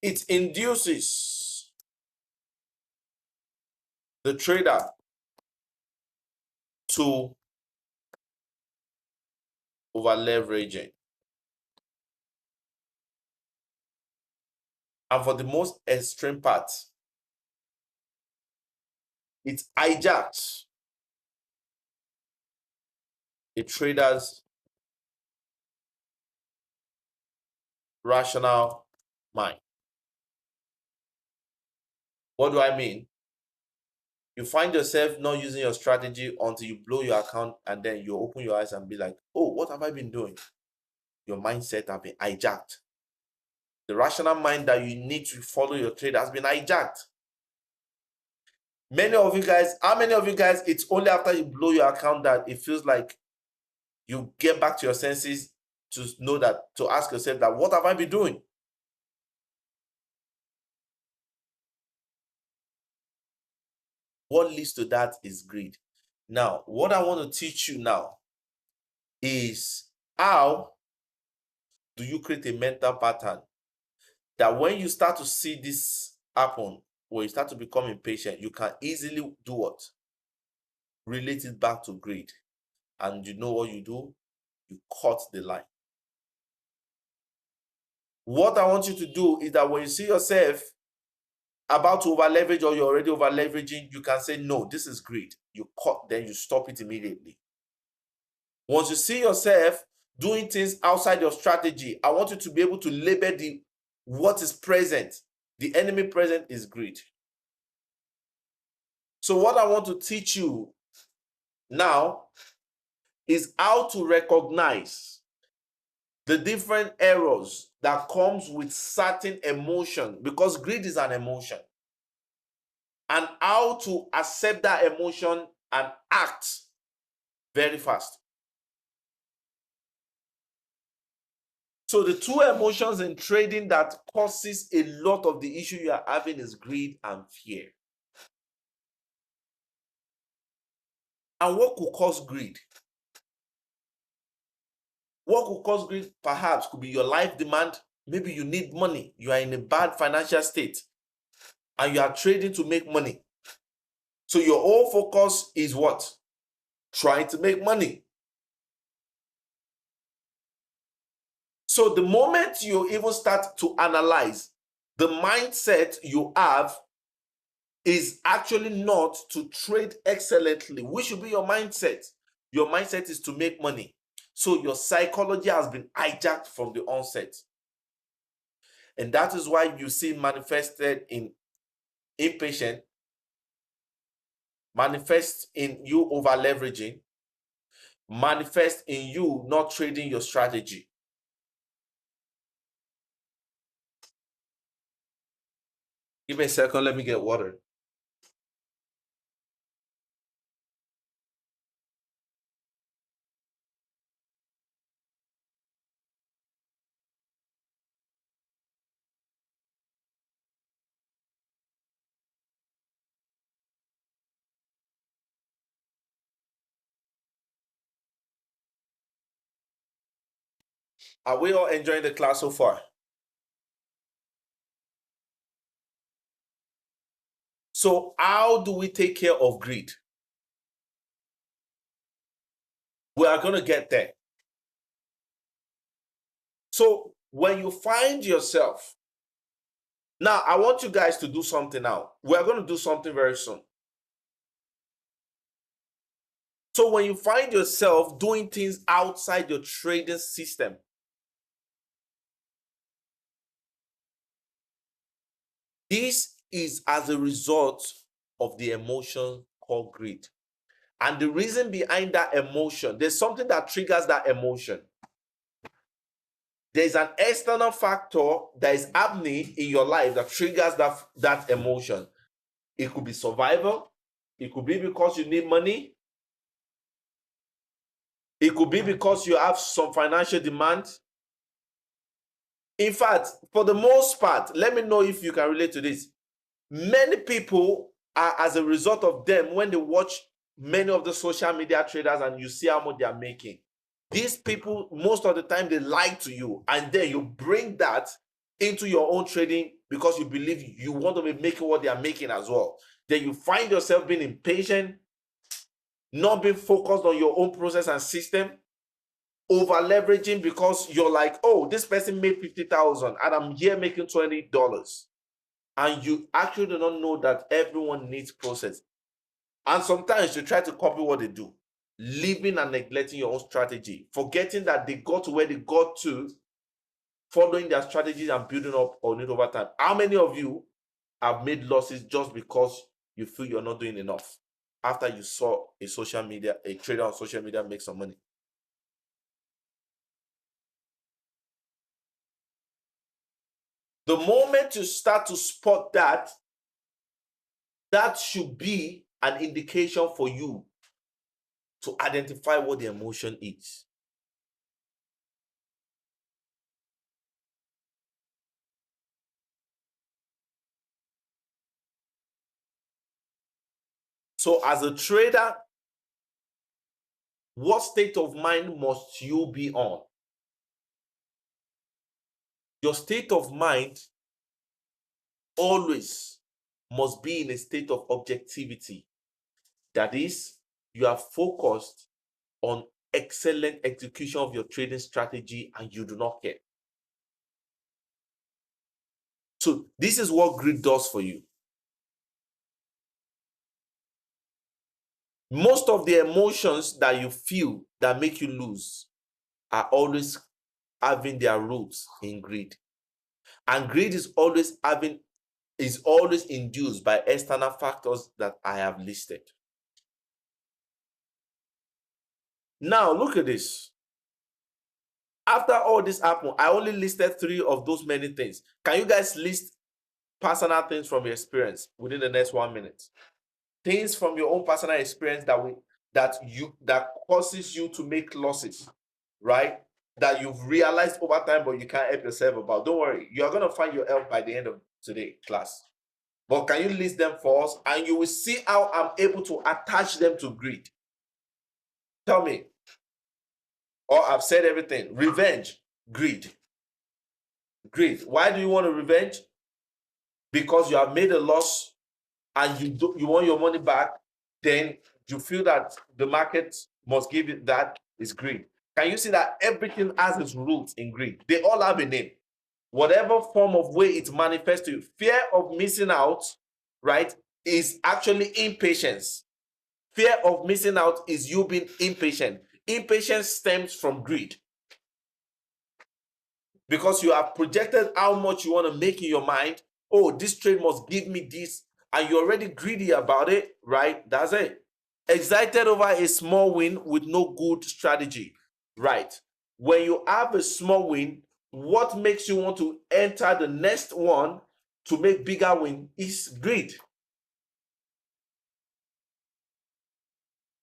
It induces the trader to over leveraging. And for the most extreme part, it hijacks a trader's rational mind. What do I mean? You find yourself not using your strategy until you blow your account, and then you open your eyes and be like, oh, what have I been doing? Your mindset has been hijacked. The rational mind that you need to follow your trade has been hijacked. Many of you guys, how many of you guys, it's only after you blow your account that it feels like you get back to your senses to know that, to ask yourself that, what have I been doing? What leads to that is greed. Now, what I want to teach you now is how do you create a mental pattern that when you start to see this happen, or you start to become impatient, you can easily do what? Relate it back to greed. And you know what you do? You cut the line. What I want you to do is that when you see yourself about to over leverage, or you're already over leveraging, you can say, no, this is greed. You cut, then you stop it immediately. Once you see yourself doing things outside your strategy, I want you to be able to label what is present. The enemy present is greed. So what I want to teach you now is how to recognize the different errors that comes with certain emotion, because greed is an emotion, and how to accept that emotion and act very fast. So the two emotions in trading that causes a lot of the issue you are having is greed and fear. And what could cause greed? What could cause greed perhaps could be your life demand. Maybe you need money. You are in a bad financial state and you are trading to make money. So your whole focus is what? trying to make money. So the moment you even start to analyze, the mindset you have is actually not to trade excellently. Which should be your mindset? Your mindset is to make money. So your psychology has been hijacked from the onset. And that is why you see manifested in impatient, manifest in you over leveraging, manifest in you not trading your strategy. Give me a second, let me get water. Are we all enjoying the class so far? So how do we take care of greed? We are going to get there. So when you find yourself, now I want you guys to do something now. We are going to do something very soon. So when you find yourself doing things outside your trading system, this is as a result of the emotion called greed. And the reason behind that emotion, there's something that triggers that emotion. There's an external factor that is happening in your life that triggers that emotion. It could be survival. It could be because you need money. It could be because you have some financial demand. In fact, for the most part, let me know if you can relate to this. Many people are, as a result of them, when they watch many of the social media traders and you see how much they are making, these people, most of the time, they lie to you. And then you bring that into your own trading because you believe you want to be making what they are making as well. Then you find yourself being impatient, not being focused on your own process and system, over leveraging because you're like, oh, this person made 50,000 and I'm here making $20. And you actually do not know that everyone needs process. And sometimes you try to copy what they do, leaving and neglecting your own strategy, forgetting that they got to where they got to, following their strategies and building up on it over time. How many of you have made losses just because you feel you're not doing enough after you saw a trader on social media make some money? The moment you start to spot that, that should be an indication for you to identify what the emotion is. So as a trader, what state of mind must you be on? Your state of mind always must be in a state of objectivity. That is, you are focused on excellent execution of your trading strategy and you do not care. So this is what greed does for you. Most of the emotions that you feel that make you lose are always having their roots in greed. And greed is always induced by external factors that I have listed. Now look at this. After all this happened, I only listed 3 of those many things. Can you guys list personal things from your experience within the next 1 minute? Things from your own personal experience that causes you to make losses, right? That you've realized over time, but you can't help yourself about. Don't worry, you're gonna find your help by the end of today class. But can you list them for us? And you will see how I'm able to attach them to greed. Tell me. Or I've said everything. Revenge, greed. Greed. Why do you want to revenge? Because you have made a loss and you want your money back. Then you feel that the market must give it that is greed. Can you see that everything has its roots in greed? They all have a name. Whatever form of way it manifests to you, fear of missing out, right, is actually impatience. Fear of missing out is you being impatient. Impatience stems from greed. Because you have projected how much you want to make in your mind. Oh, this trade must give me this, and you're already greedy about it, right? That's it. Excited over a small win with no good strategy, right? When you have a small win, what makes you want to enter the next one to make bigger win is greed.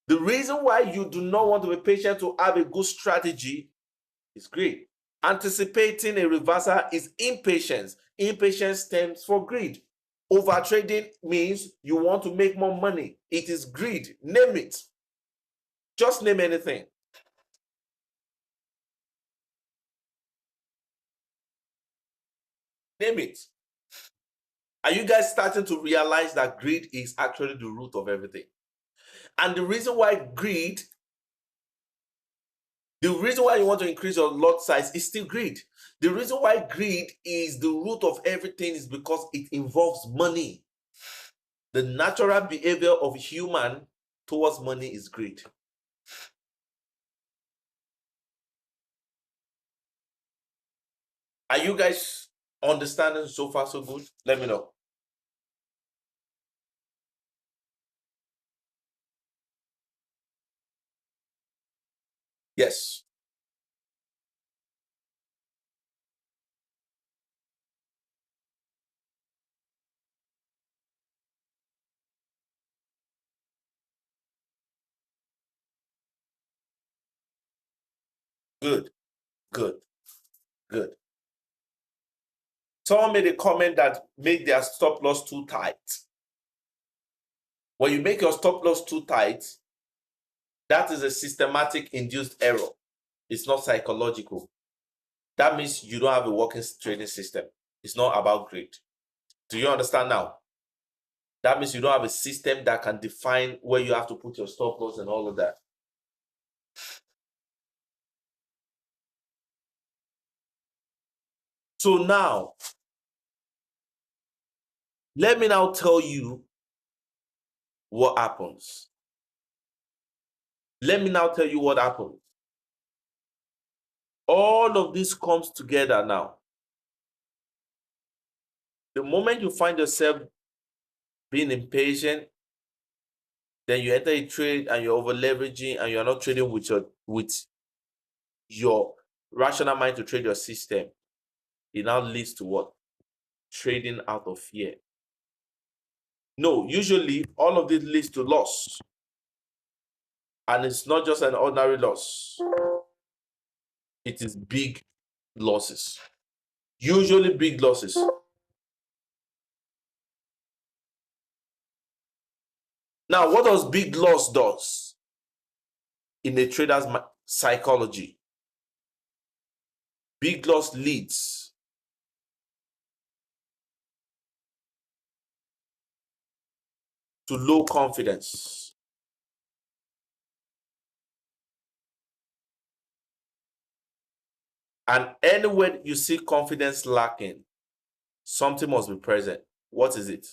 The reason why you do not want to be patient to have a good strategy is greed. Anticipating a reversal is impatience. Impatience stems for greed. Overtrading means you want to make more money. It is greed. Name it. Just name anything. Name it. Are you guys starting to realize that greed is actually the root of everything? And the reason why you want to increase your lot size is still greed. The reason why greed is the root of everything is because it involves money. The natural behavior of human towards money is greed. Are you guys understanding so far so good? Let me know. Yes. Good. Good. Good. Someone made a comment that made their stop loss too tight. When you make your stop loss too tight, that is a systematic induced error. It's not psychological. That means you don't have a working trading system. It's not about greed. Do you understand now? That means you don't have a system that can define where you have to put your stop loss and all of that. So now, let me now tell you what happens. Let me now tell you what happens. All of this comes together now. The moment you find yourself being impatient, then you enter a trade and you're over leveraging and you're not trading with your rational mind to trade your system. It now leads to what? Trading out of fear. No, usually all of this leads to loss. And it's not just an ordinary loss. It is big losses. Usually big losses. Now, what does big loss does in a trader's psychology? Big loss leads to low confidence. And anywhere you see confidence lacking, something must be present. What is it?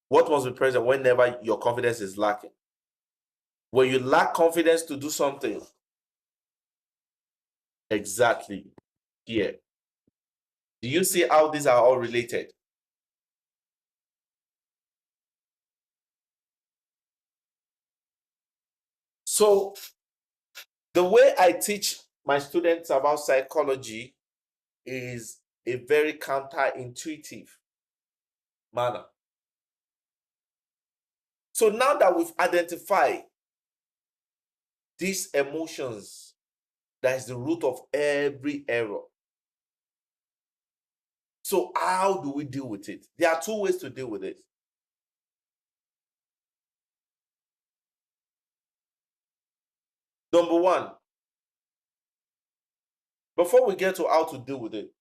What must be present whenever your confidence is lacking? When you lack confidence to do something, exactly here. Do you see how these are all related? So the way I teach my students about psychology is a very counterintuitive manner. So now that we've identified these emotions, that is the root of every error. So how do we deal with it? There are two ways to deal with it. Number one, before we get to how to deal with it,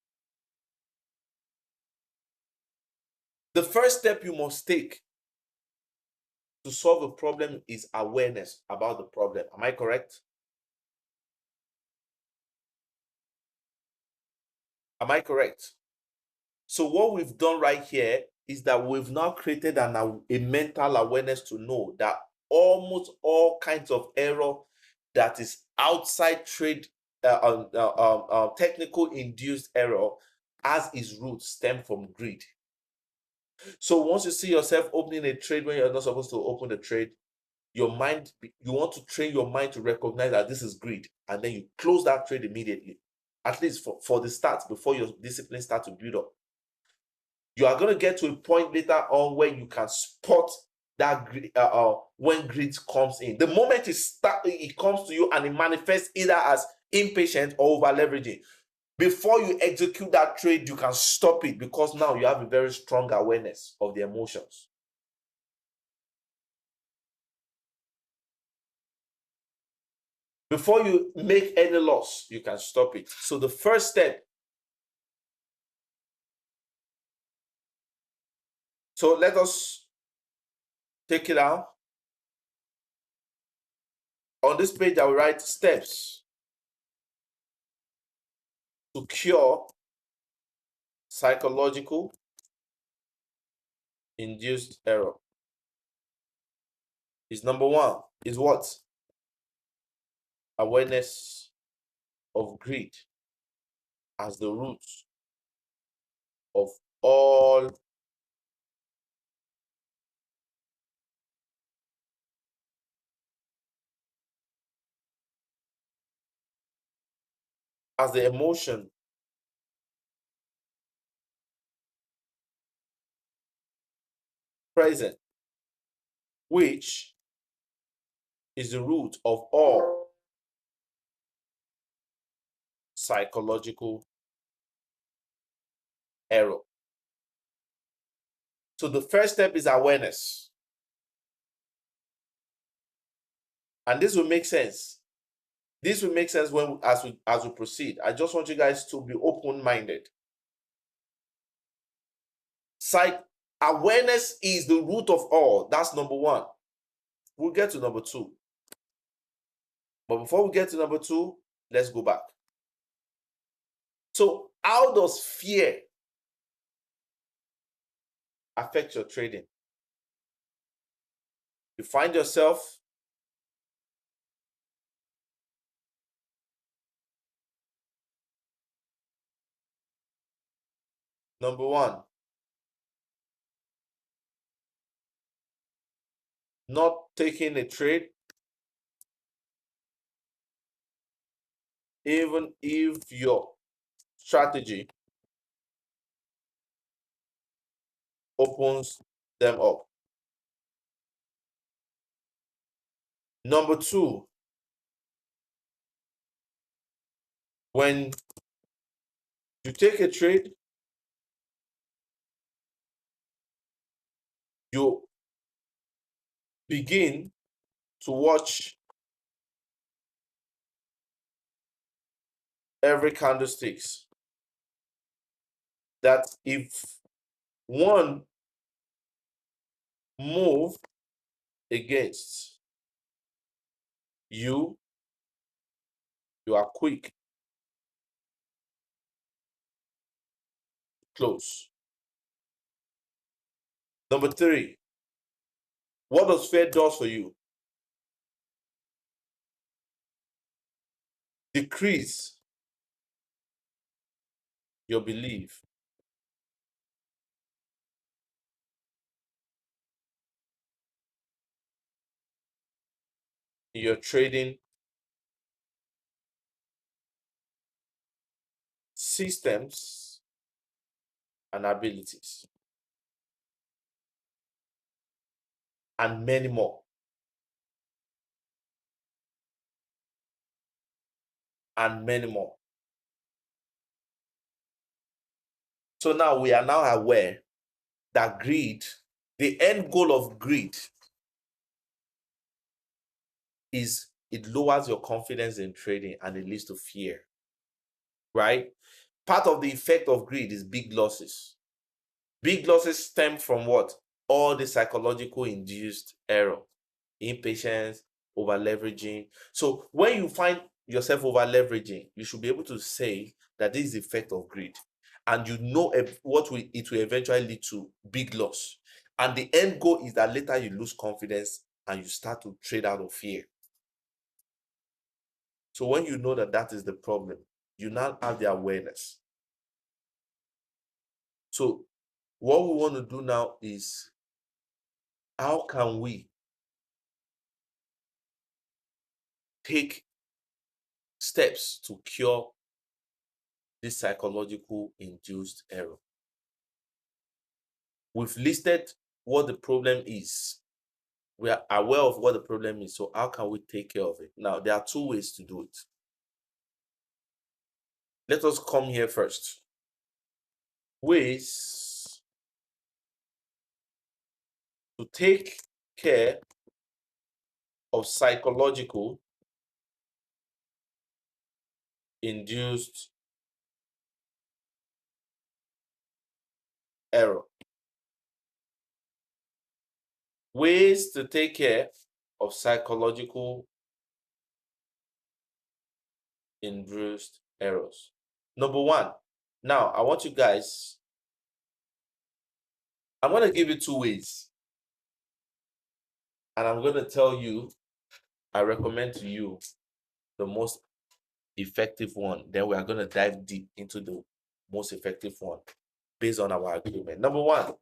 the first step you must take to solve a problem is awareness about the problem. Am I correct? Am I correct? So what we've done right here is that we've now created a mental awareness to know that almost all kinds of error that is outside trade, technical induced error, as its root stem from greed. So once you see yourself opening a trade when you're not supposed to open the trade, your mind, you want to train your mind to recognize that this is greed, and then you close that trade immediately, at least for the start, before your discipline starts to build up. You are going to get to a point later on where you can spot that when greed comes in. The moment it comes to you and it manifests either as impatience or over leveraging. Before you execute that trade, you can stop it, because now you have a very strong awareness of the emotions. Before you make any loss, you can stop it. So the first step. So let us take it out. On this page, I will write steps to cure psychological induced error. Is number one is what? Awareness of greed as the root of all as the emotion present, which is the root of all psychological error. So the first step is awareness. And this will make sense. This will make sense as we proceed. I just want you guys to be open-minded. Awareness is the root of all. That's number one. We'll get to number two. But before we get to number two, let's go back. So how does fear affect your trading? You find yourself number one, not taking a trade, even if your strategy opens them up. Number two, when you take a trade, you begin to watch every candlesticks. That if one move against you, you are quick, close. Number three, what does fear do for you? Decrease your belief in your trading systems and abilities, and many more. And many more. So now we are now aware that greed, the end goal of greed, is it lowers your confidence in trading and it leads to fear, right? Part of the effect of greed is big losses. Big losses stem from what? all the psychological induced error, impatience, over leveraging. So when you find yourself over leveraging, you should be able to say that this is the effect of greed, and you know it will eventually lead to big loss. And the end goal is that later you lose confidence and you start to trade out of fear. So when you know that that is the problem, you now have the awareness. So what we want to do now is, how can we take steps to cure this psychological induced error? We've listed what the problem is. We are aware of what the problem is. So how can we take care of it? Now, there are two ways to do it. Let us come here first. Ways to take care of psychological induced error. Ways to take care of psychological induced errors. Number one, now I want you guys, I'm going to give you two ways. And I'm going to tell you, I recommend to you the most effective one. Then we are going to dive deep into the most effective one based on our agreement. Number one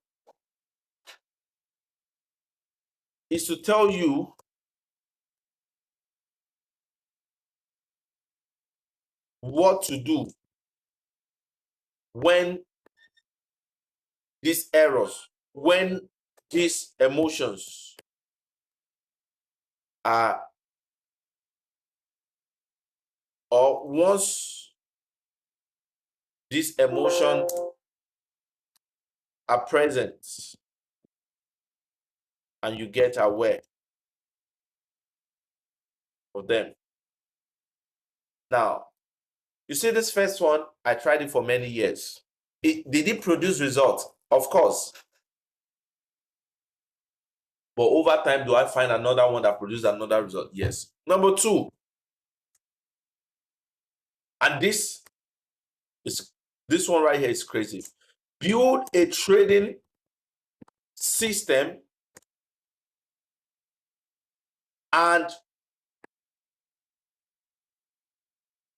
is to tell you what to do when these errors, when these emotions are, or once these emotions are present and you get aware of them. Now, you see this first one, I tried it for many years. Did it produce results? Of course. But over time, do I find another one that produces another result? Yes. Number two, and this one right here is crazy. Build a trading system and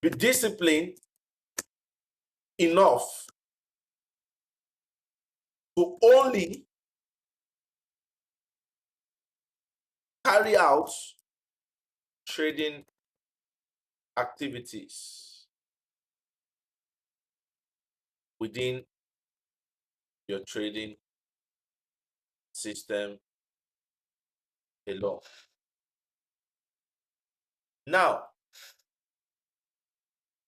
be disciplined enough to only carry out trading activities within your trading system alone. Now,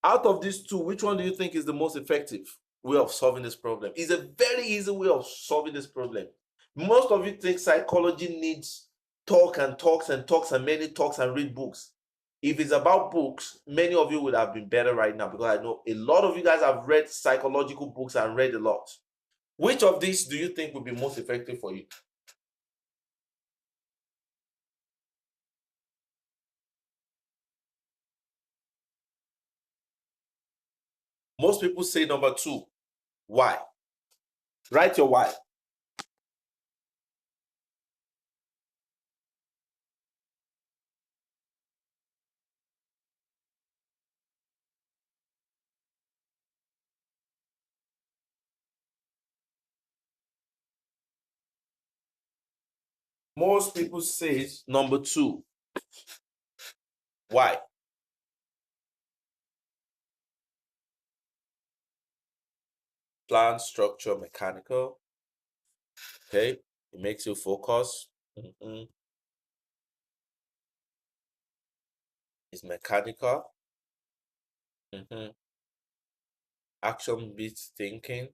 out of these two, which one do you think is the most effective way of solving this problem? It's a very easy way of solving this problem. Most of you think psychology needs talk and talks and talks and many talks and read books. If it's about books, many of you would have been better right now, because I know a lot of you guys have read psychological books and read a lot. Which of these do you think would be most effective for you? Most people say number two. Why? Write your why. Most people say number two. Why? Plan, structure, mechanical. Okay, it makes you focus. It's mechanical. Action beats thinking.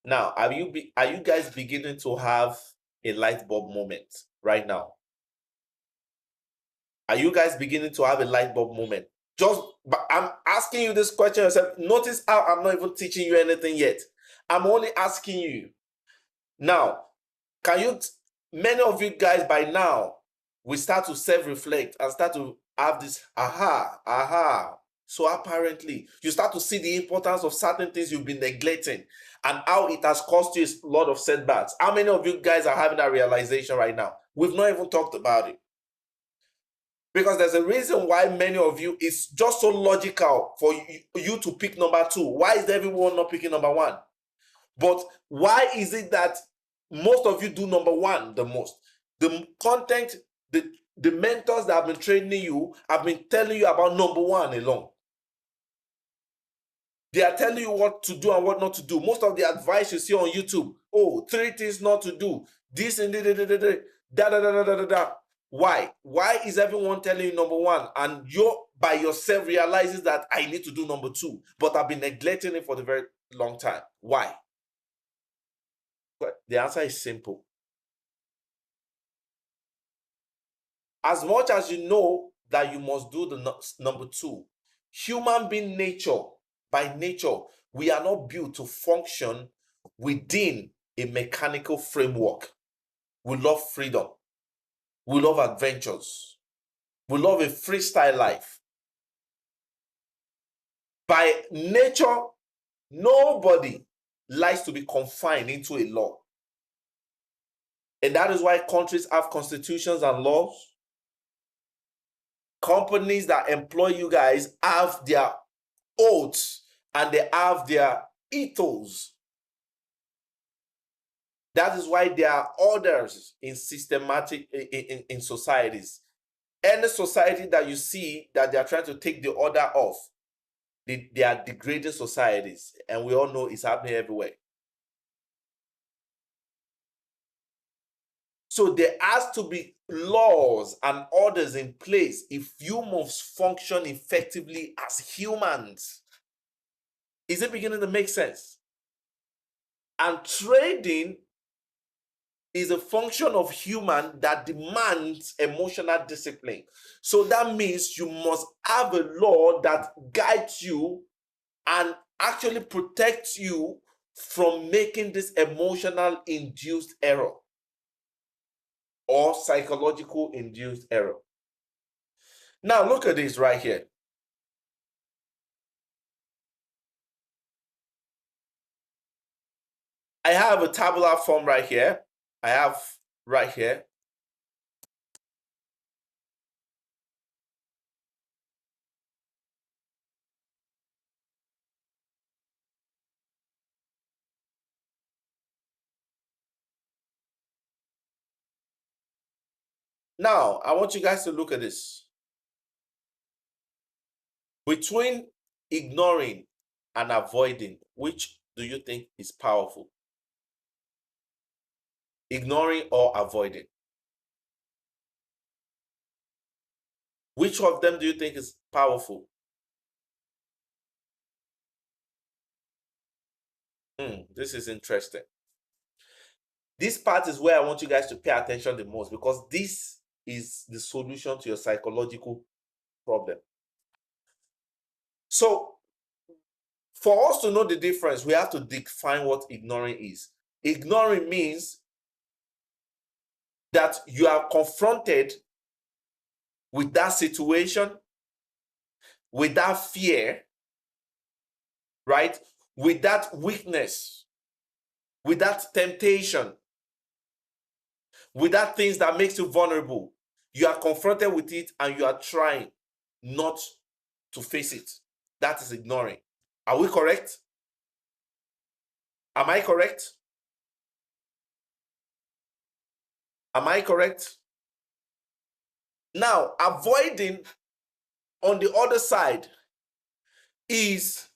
Now, are you guys beginning to have a light bulb moment right now? Are you guys beginning to have a light bulb moment? But I'm asking you this question yourself. Notice how I'm not even teaching you anything yet. I'm only asking you. Now, many of you guys by now, we start to self-reflect and start to have this aha. So apparently, you start to see the importance of certain things you've been neglecting and how it has caused you a lot of setbacks. How many of you guys are having that realization right now? We've not even talked about it. Because there's a reason why many of you, it's just so logical for you to pick number 2. Why is everyone not picking number 1? But why is it that most of you do number 1 the most? The content, the mentors that have been training you have been telling you about number 1 alone. They are telling you what to do and what not to do. Most of the advice you see on YouTube, 3 things not to do, this and da. Why? Why is everyone telling you number 1 and you by yourself realizes that I need to do number 2, but I've been neglecting it for the very long time? Why? But the answer is simple. As much as you know that you must do the number 2, human being nature, by nature, we are not built to function within a mechanical framework. We love freedom. We love adventures. We love a freestyle life. By nature, nobody likes to be confined into a law. And that is why countries have constitutions and laws. Companies that employ you guys have their oaths and they have their ethos. That is why there are orders in in societies. Any society that you see that they are trying to take the order off, they are degrading societies, and we all know it's happening everywhere. So there has to be laws and orders in place if you must function effectively as humans. Is it beginning to make sense? And trading is a function of human that demands emotional discipline. So that means you must have a law that guides you and actually protects you from making this emotional induced error or psychological induced error. Now look at this right here. I have a tabular form right here. I have right here. Now, I want you guys to look at this. Between ignoring and avoiding, which do you think is powerful? Ignoring or avoiding? Which of them do you think is powerful? This is interesting. This part is where I want you guys to pay attention the most, because this is the solution to your psychological problem. So, for us to know the difference, we have to define what ignoring is. Ignoring means that you are confronted with that situation, with that fear, right? With that weakness, with that temptation, with that things that makes you vulnerable. You are confronted with it and you are trying not to face it. That is ignoring. Are we correct? Am I correct? Am I correct? Now, avoiding on the other side is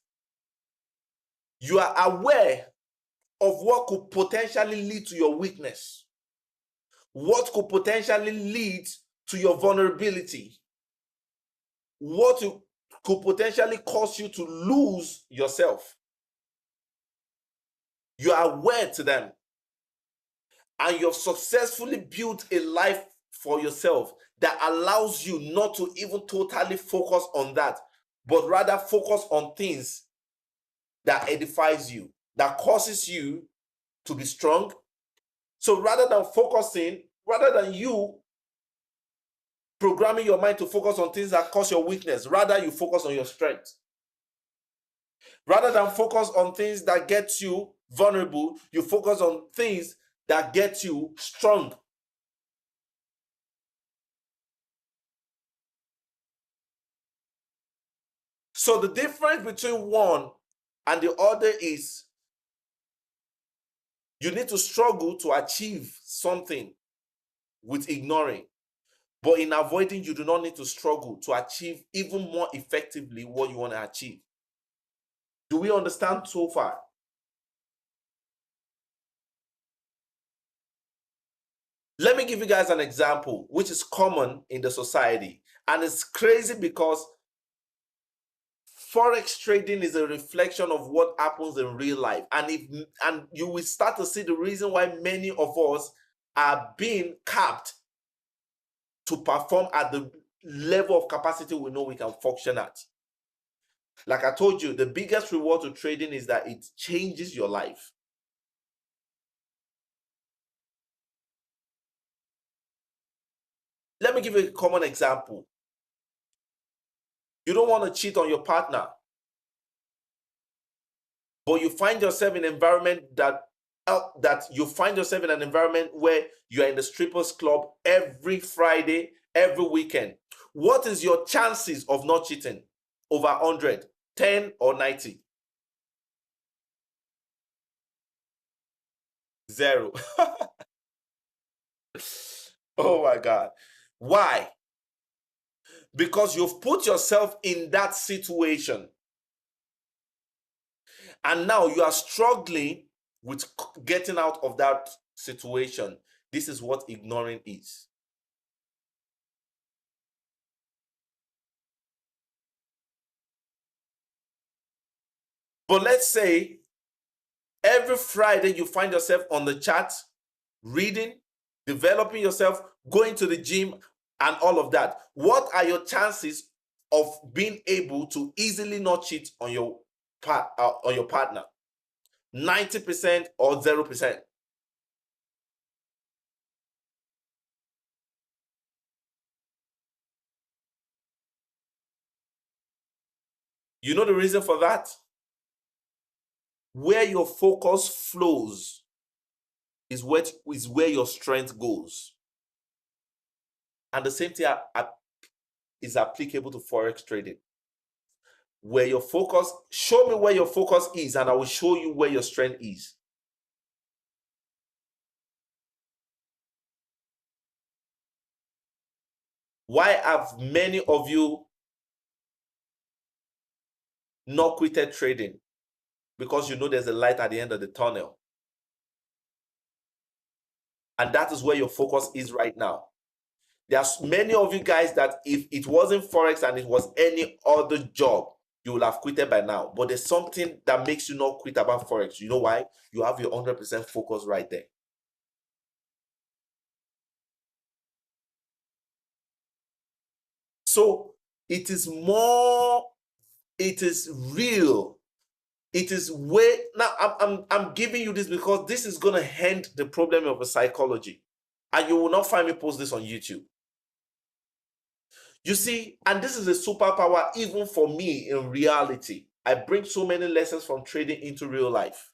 you are aware of what could potentially lead to your weakness, what could potentially lead to your vulnerability, what could potentially cause you to lose yourself. You are aware to them, and you've successfully built a life for yourself that allows you not to even totally focus on that, but rather focus on things that edifies you, that causes you to be strong, So rather than you programming your mind to focus on things that cause your weakness, rather you focus on your strength. Rather than focus on things that get you vulnerable, you focus on things that get you strong. So the difference between one and the other is you need to struggle to achieve something with ignoring. But in avoiding, you do not need to struggle to achieve even more effectively what you want to achieve. Do we understand so far? Let me give you guys an example, which is common in the society. And it's crazy because Forex trading is a reflection of what happens in real life. And you will start to see the reason why many of us are being capped to perform at the level of capacity we know we can function at. Like I told you, the biggest reward to trading is that it changes your life. Let me give you a common example. You don't want to cheat on your partner, but you find yourself in an environment where you are in the strippers club every Friday, every weekend. What is your chances of not cheating? Over 100, 10 or 90? Zero. Oh my God. Why? Because you've put yourself in that situation. And now you are struggling with getting out of that situation. This is what ignoring is. But let's say every Friday you find yourself on the chat, reading, developing yourself, going to the gym, and all of that. What are your chances of being able to easily not cheat on your partner? 90% or 0%? You know the reason for that? Where your focus flows is where your strength goes. And the same thing is applicable to Forex trading. Where your focus, show me where your focus is, and I will show you where your strength is. Why have many of you not quitted trading? Because you know there's a light at the end of the tunnel. And that is where your focus is right now. There's many of you guys that if it wasn't Forex and it was any other job, you will have quitted by now. But there's something that makes you not quit about Forex. You know why? You have your 100% focus right there. So it is real. It is way now. I'm giving you this because this is gonna end the problem of the psychology, and you will not find me post this on YouTube. You see, and this is a superpower even for me in reality. I bring so many lessons from trading into real life.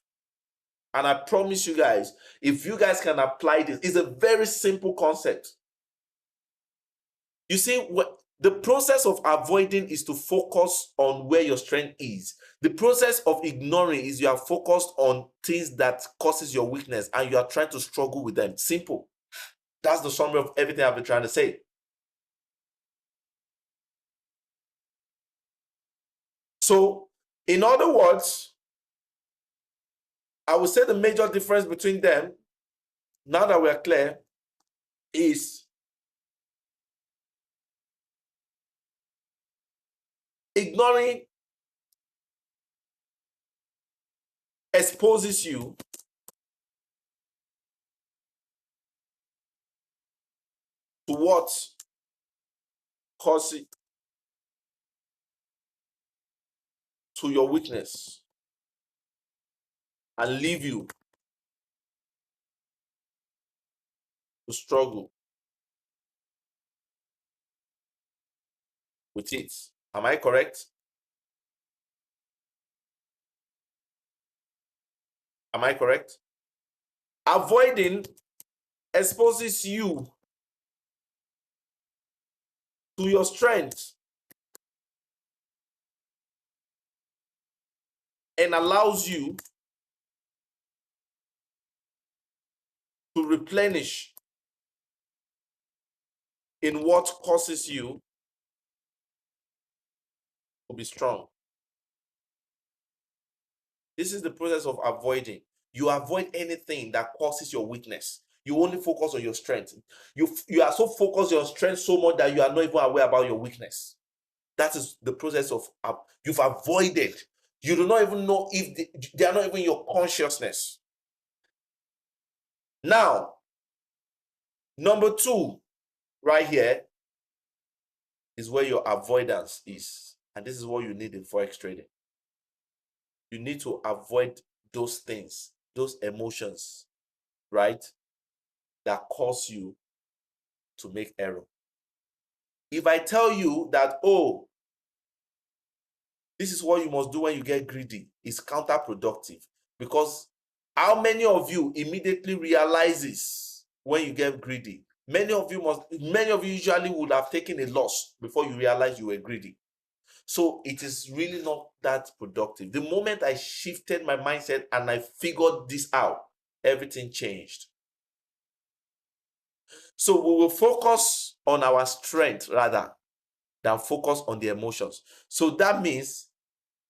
And I promise you guys, if you guys can apply this, it's a very simple concept. You see, the process of avoiding is to focus on where your strength is. The process of ignoring is you are focused on things that causes your weakness and you are trying to struggle with them. Simple. That's the summary of everything I've been trying to say. So, in other words, I would say the major difference between them, now that we're clear, is ignoring exposes you to what causes to your weakness and leave you to struggle with it. Am I correct? Am I correct? Avoiding exposes you to your strength and allows you to replenish in what causes you to be strong. This is the process of avoiding. You avoid anything that causes your weakness. You only focus on your strength. You are so focused on your strength so much that you are not even aware about your weakness. That is the process of you've avoided. You do not even know if they are not even your consciousness. Now, number 2, right here, is where your avoidance is. And this is what you need in Forex trading. You need to avoid those things, those emotions, right, that cause you to make error. If I tell you that, oh, this is what you must do when you get greedy, it's counterproductive. Because how many of you immediately realizes when you get greedy? Many of you usually would have taken a loss before you realize you were greedy. So it is really not that productive. The moment I shifted my mindset and I figured this out, everything changed. So we will focus on our strength rather than focus on the emotions. So that means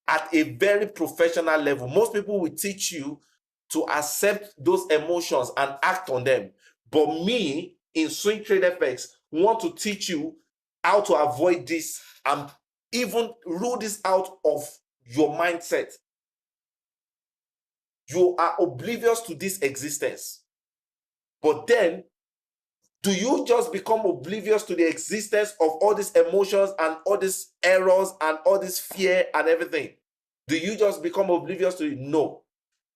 at a very professional level, most people will teach you to accept those emotions and act on them. But me, in Swing Trade FX, want to teach you how to avoid this and even rule this out of your mindset. You are oblivious to this existence. But then, do you just become oblivious to the existence of all these emotions and all these errors and all this fear and everything? Do you just become oblivious to it? No.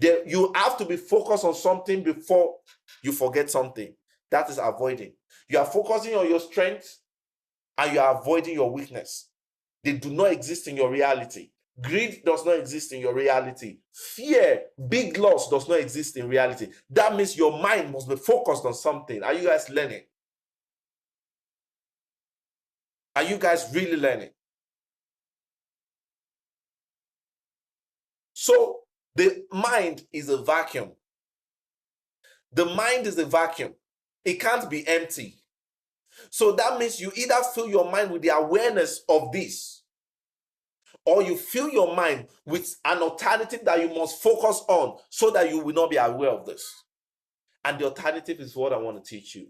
You have to be focused on something before you forget something. That is avoiding. You are focusing on your strength and you are avoiding your weakness. They do not exist in your reality. Greed does not exist in your reality. Fear, big loss does not exist in reality. That means your mind must be focused on something. Are you guys learning? Are you guys really learning? So the mind is a vacuum. The mind is a vacuum. It can't be empty. So that means you either fill your mind with the awareness of this, or you fill your mind with an alternative that you must focus on so that you will not be aware of this. And the alternative is what I want to teach you,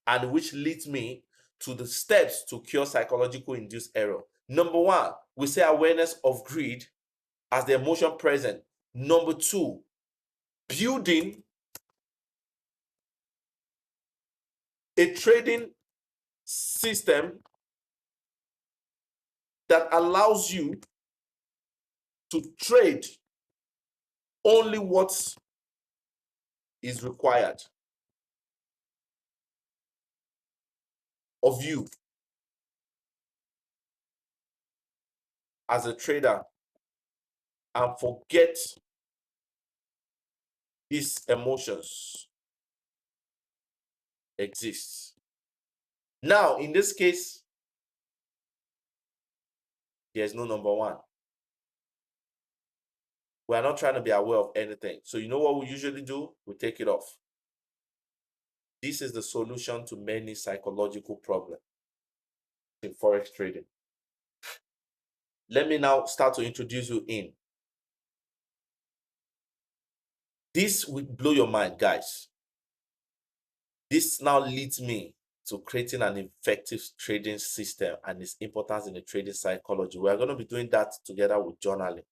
and which leads me to the steps to cure psychological induced error. Number 1, we say awareness of greed as the emotion present. Number 2, building a trading system that allows you to trade only what is required of you as a trader and forget these emotions exist. Now, in this case, there's no number 1. We are not trying to be aware of anything. So you know what we usually do? We take it off. This is the solution to many psychological problems in Forex trading. Let me now start to introduce you in. This will blow your mind, guys. This now leads me to creating an effective trading system and its importance in the trading psychology. We are going to be doing that together with journaling.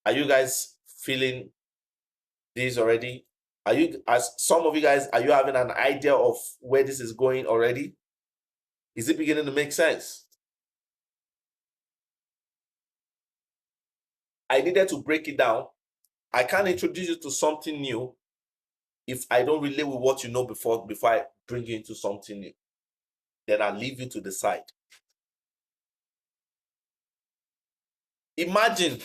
Are you guys feeling this already? As some of you guys, are you having an idea of where this is going already? Is it beginning to make sense? I needed to break it down. I can't introduce you to something new if I don't relate with what you know before I bring you into something new, then I leave you to decide. Imagine,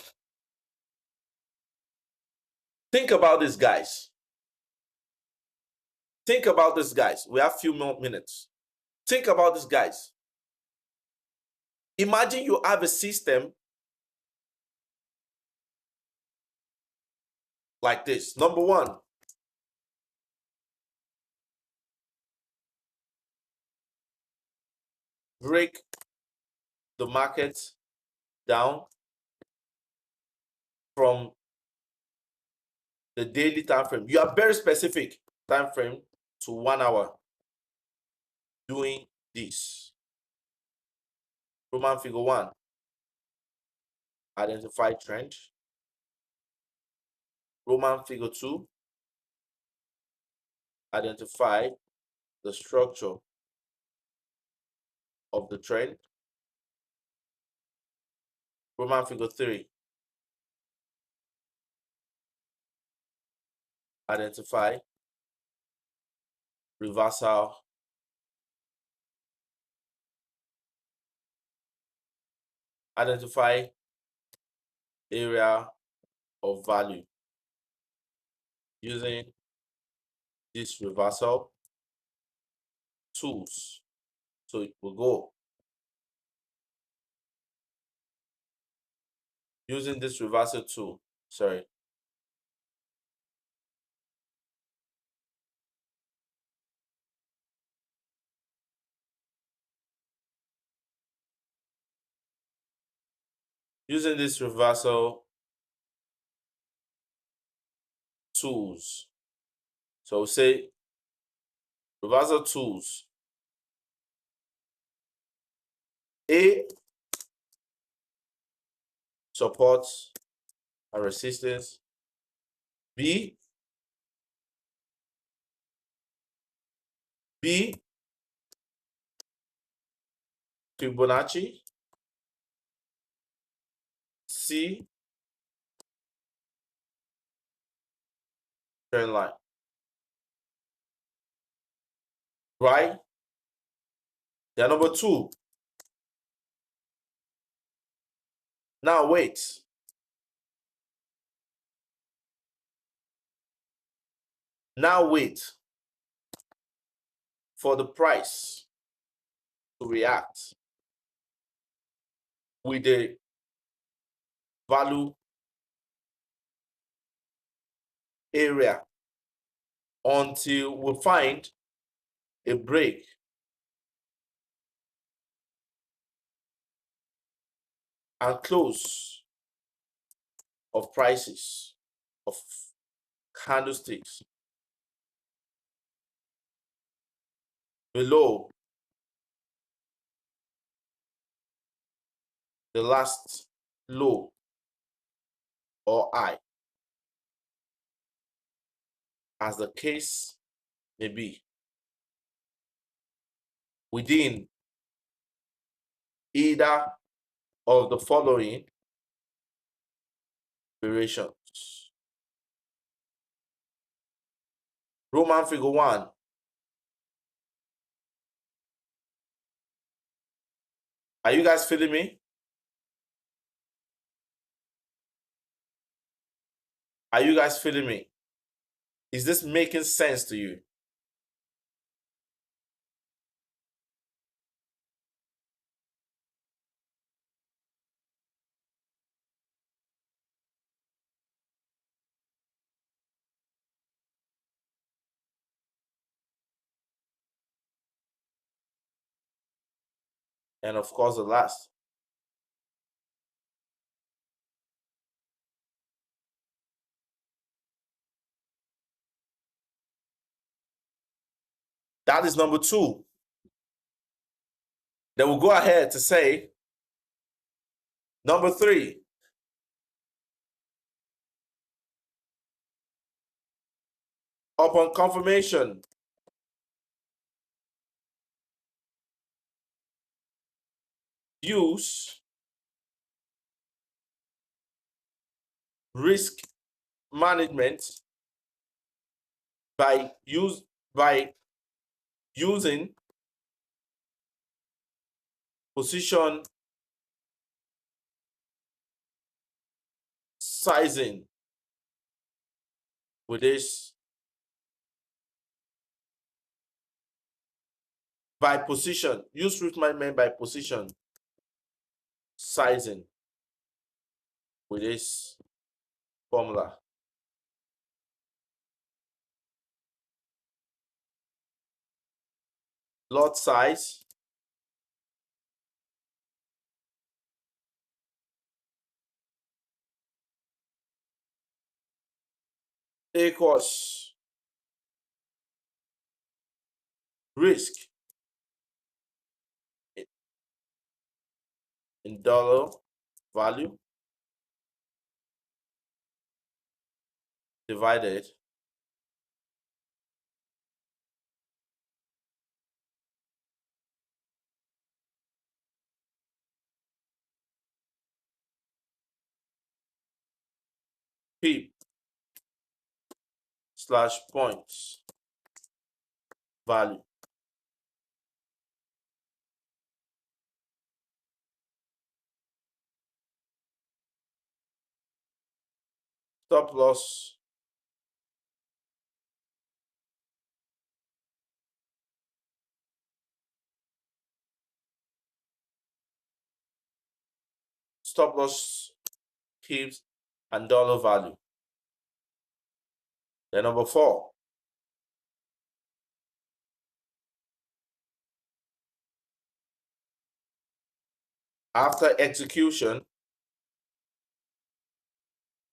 think about this, guys. Think about this, guys. We have few more minutes. Think about this, guys. Imagine you have a system like this. Number one, break the market down from the daily time frame. You are very specific time frame to 1 hour doing this. Roman figure 1, identify trend. Roman figure 2, identify the structure of the trend. Roman figure 3, identify reversal identify area of value using this reversal tools. So it will go using this reversal tool. Sorry. Using this reversal tools. So say reversal tools. A, support and resistance. B, Fibonacci. C, trend line. Right? Then number 2. Now wait. Now wait for the price to react with the value area until we find a break and close of prices of candlesticks below the last low or high, as the case may be, within either of the following variations. Roman figure 1. Are you guys feeling me? Are you guys feeling me? Is this making sense to you? And of course, the last. That is number 2. Then we'll go ahead to say number 3. Upon confirmation, use risk management by using position sizing with this, by position, use risk management by position sizing with this formula. Lot size equals risk in dollar value divided P slash points value. Stop loss keeps and dollar value. Then number 4, after execution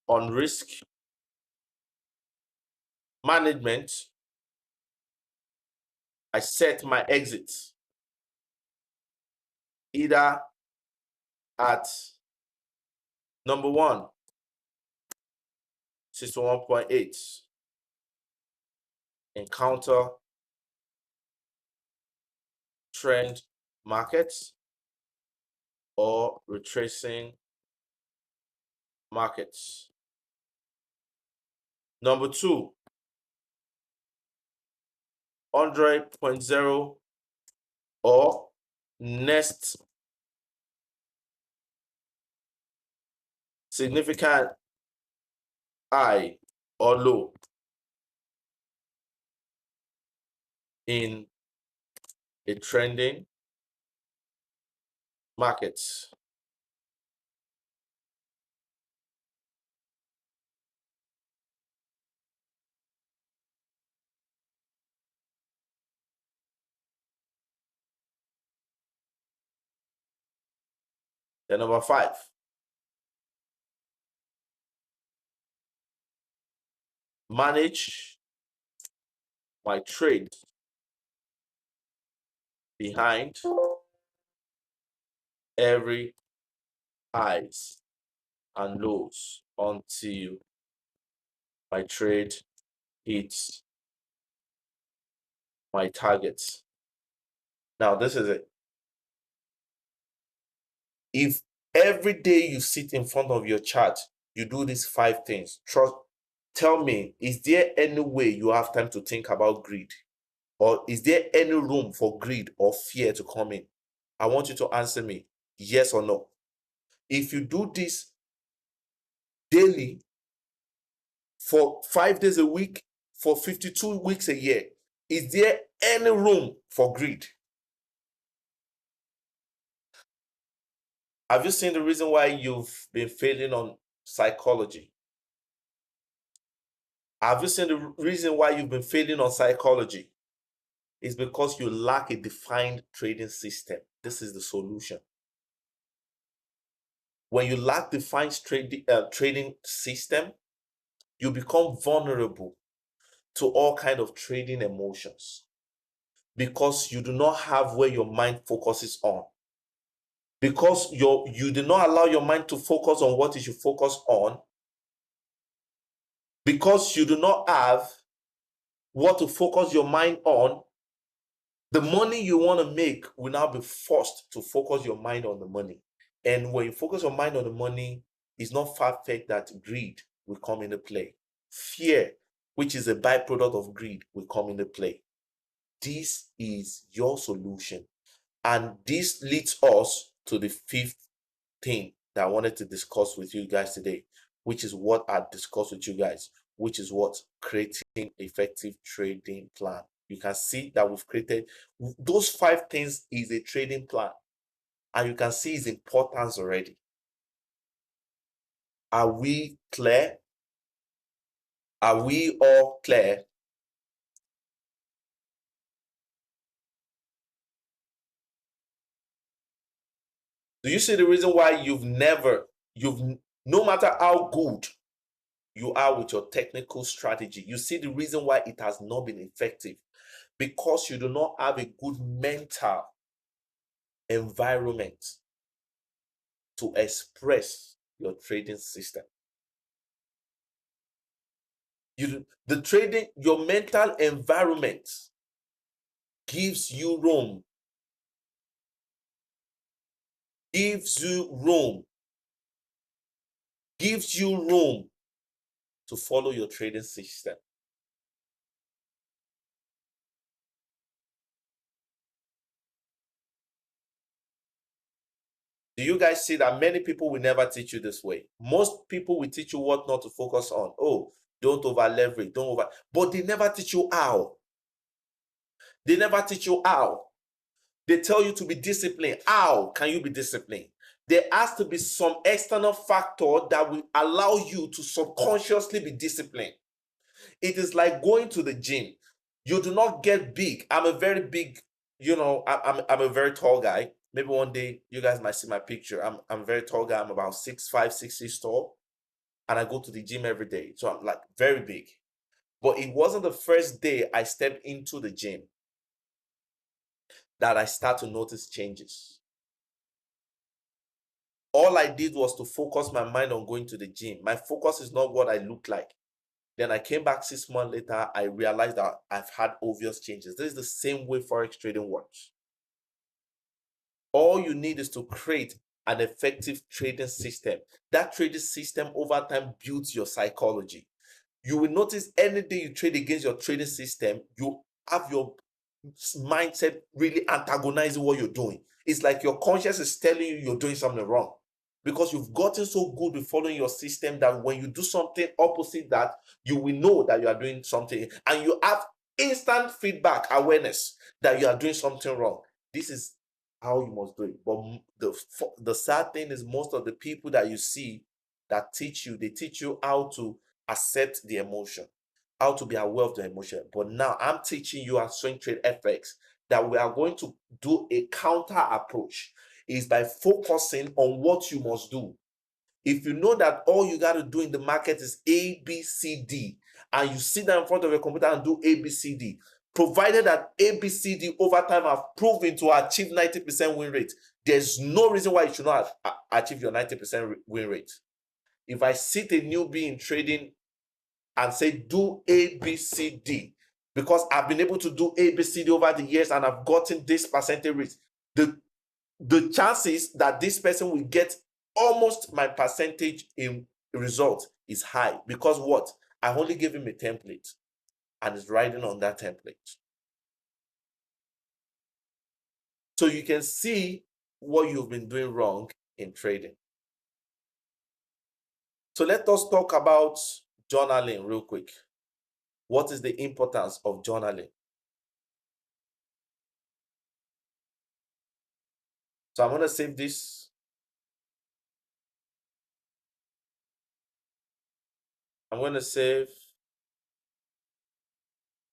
on risk management, I set my exit either at number 1, 61.8, encounter trend markets or retracing markets. Number 2, 100.0 or next significant high or low in a trending market. Then number 5, manage my trade behind every highs and lows until my trade hits my targets. Now, this is it. If every day you sit in front of your chart, you do these 5 things, tell me, is there any way you have time to think about greed? Or is there any room for greed or fear to come in? I want you to answer me, yes or no. If you do this daily for 5 days a week, for 52 weeks a year, is there any room for greed? Have you seen the reason why you've been failing on psychology? Have you seen the reason why you've been failing on psychology? It's because you lack a defined trading system. This is the solution. When you lack defined trading system, you become vulnerable to all kinds of trading emotions because you do not have where your mind focuses on. Because you do not allow your mind to focus on what it should focus on, because you do not have what to focus your mind on, the money you want to make will now be forced to focus your mind on the money. And when you focus your mind on the money, it's not far-fetched that greed will come into play. Fear which is a byproduct of greed, will come into play. This is your solution. And this leads us to the fifth thing that I wanted to discuss with you guys today, which is what I discussed with you guys, which is what creating effective trading plan. You can see that we've created those 5 things is a trading plan, and you can see its importance already. Are we clear? Are we all clear? Do you see the reason why no matter how good you are with your technical strategy, you see the reason why it has not been effective? Because you do not have a good mental environment to express your trading system. Your mental environment gives you room, gives you room to follow your trading system. Do you guys see that many people will never teach you this way? Most people will teach you what not to focus on. Oh, don't over leverage, but they never teach you how. They never teach you how. They tell you to be disciplined. How can you be disciplined? There has to be some external factor that will allow you to subconsciously be disciplined. It is like going to the gym. You do not get big. I'm a very big, I'm a very tall guy. Maybe one day you guys might see my picture. I'm a very tall guy. I'm about 6'5", 6'6" tall. And I go to the gym every day. So I'm like very big. But it wasn't the first day I stepped into the gym that I start to notice changes. All I did was to focus my mind on going to the gym. My focus is not what I look like. Then I came back 6 months later. I realized that I've had obvious changes. This is the same way Forex trading works. All you need is to create an effective trading system. That trading system over time builds your psychology. You will notice any day you trade against your trading system, you have your mindset really antagonizing what you're doing. It's like your conscience is telling you you're doing something wrong, because you've gotten so good with following your system that when you do something opposite that, you will know that you are doing something, and you have instant feedback awareness that you are doing something wrong. This is how you must do it. But the sad thing is, most of the people that you see that teach you, they teach you how to accept the emotion, how to be aware of the emotion. But now I'm teaching you at Swing Trade FX that we are going to do a counter approach, is by focusing on what you must do. If you know that all you got to do in the market is A, B, C, D, and you sit down in front of your computer and do A, B, C, D, provided that A, B, C, D over time have proven to achieve 90% win rate, there's no reason why you should not achieve your 90% win rate. If I sit a newbie in trading and say, do A, B, C, D, because I've been able to do A, B, C, D over the years and I've gotten this percentage rate, the chances that this person will get almost my percentage in result is high, because what? I only gave him a template and is riding on that template. So you can see what you've been doing wrong in trading. So let us talk about journaling real quick. What is the importance of journaling? So I'm going to save this. I'm going to save.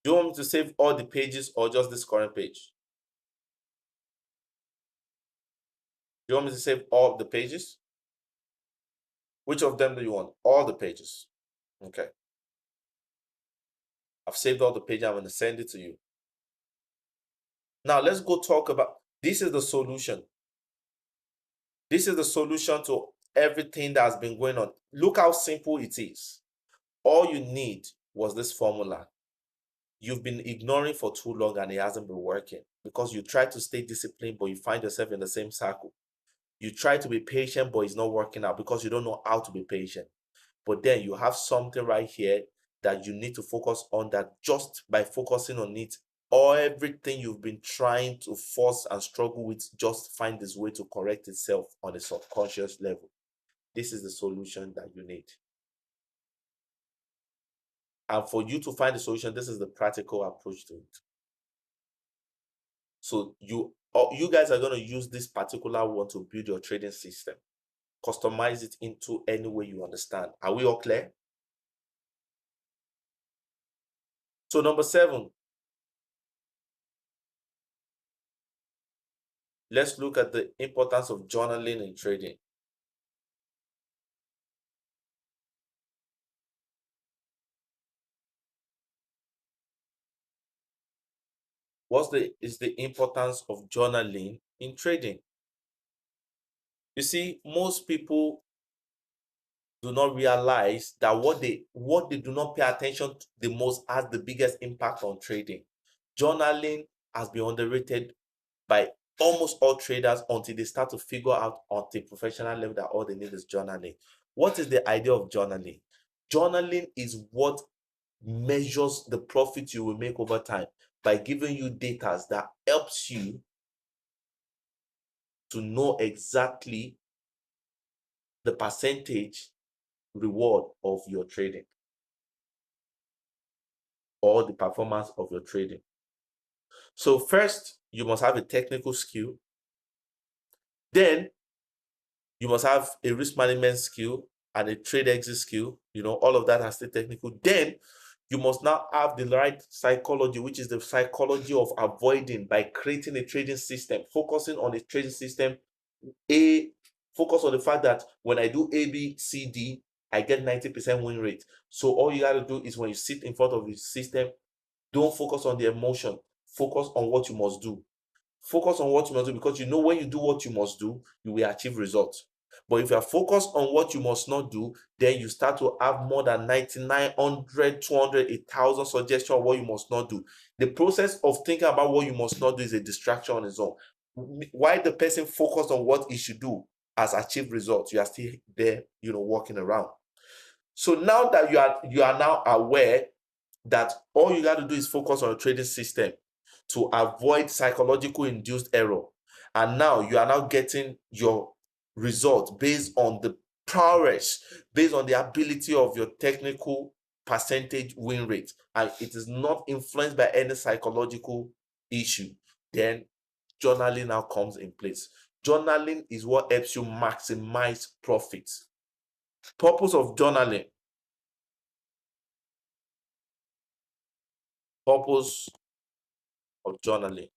Do you want me to save all the pages or just this current page? Do you want me to save all the pages? Which of them do you want? All the pages. Okay. I've saved all the pages. I'm going to send it to you. Now let's go talk about, this is the solution. This is the solution to everything that has been going on. Look how simple it is. All you need was this formula. You've been ignoring for too long and it hasn't been working, because you try to stay disciplined, but you find yourself in the same cycle. You try to be patient, but it's not working out because you don't know how to be patient. But then you have something right here that you need to focus on, that just by focusing on it, or everything you've been trying to force and struggle with just find this way to correct itself on a subconscious level. This is the solution that you need. And for you to find the solution, this is the practical approach to it. So you guys are going to use this particular one to build your trading system. Customize it into any way you understand. Are we all clear? So number 7, let's look at the importance of journaling in trading. What is the importance of journaling in trading? You see, most people do not realize that what they do not pay attention to the most has the biggest impact on trading. Journaling has been underrated by almost all traders until they start to figure out at the professional level that all they need is journaling. What is the idea of journaling? Journaling is what measures the profit you will make over time by giving you data that helps you to know exactly the percentage reward of your trading or the performance of your trading. So first, you must have a technical skill. Then you must have a risk management skill and a trade exit skill. All of that has to be technical. Then you must now have the right psychology, which is the psychology of avoiding, by creating a trading system, focusing on a trading system. Focus on the fact that when I do A, B, C, D, I get 90% win rate. So all you got to do is, when you sit in front of the system, don't focus on the emotion. Focus on what you must do. Focus on what you must do, because when you do what you must do, you will achieve results. But if you are focused on what you must not do, then you start to have more than 99, 100, 200, 1,000 suggestions of what you must not do. The process of thinking about what you must not do is a distraction on its own. Why the person focused on what he should do has achieved results, you are still there, walking around. So now that you are now aware that all you got to do is focus on a trading system to avoid psychological induced error, and now you are now getting your result based on the prowess, based on the ability of your technical percentage win rate, and it is not influenced by any psychological issue, then journaling now comes in place. Journaling is what helps you maximize profits. Purpose of journaling. Purpose of journaling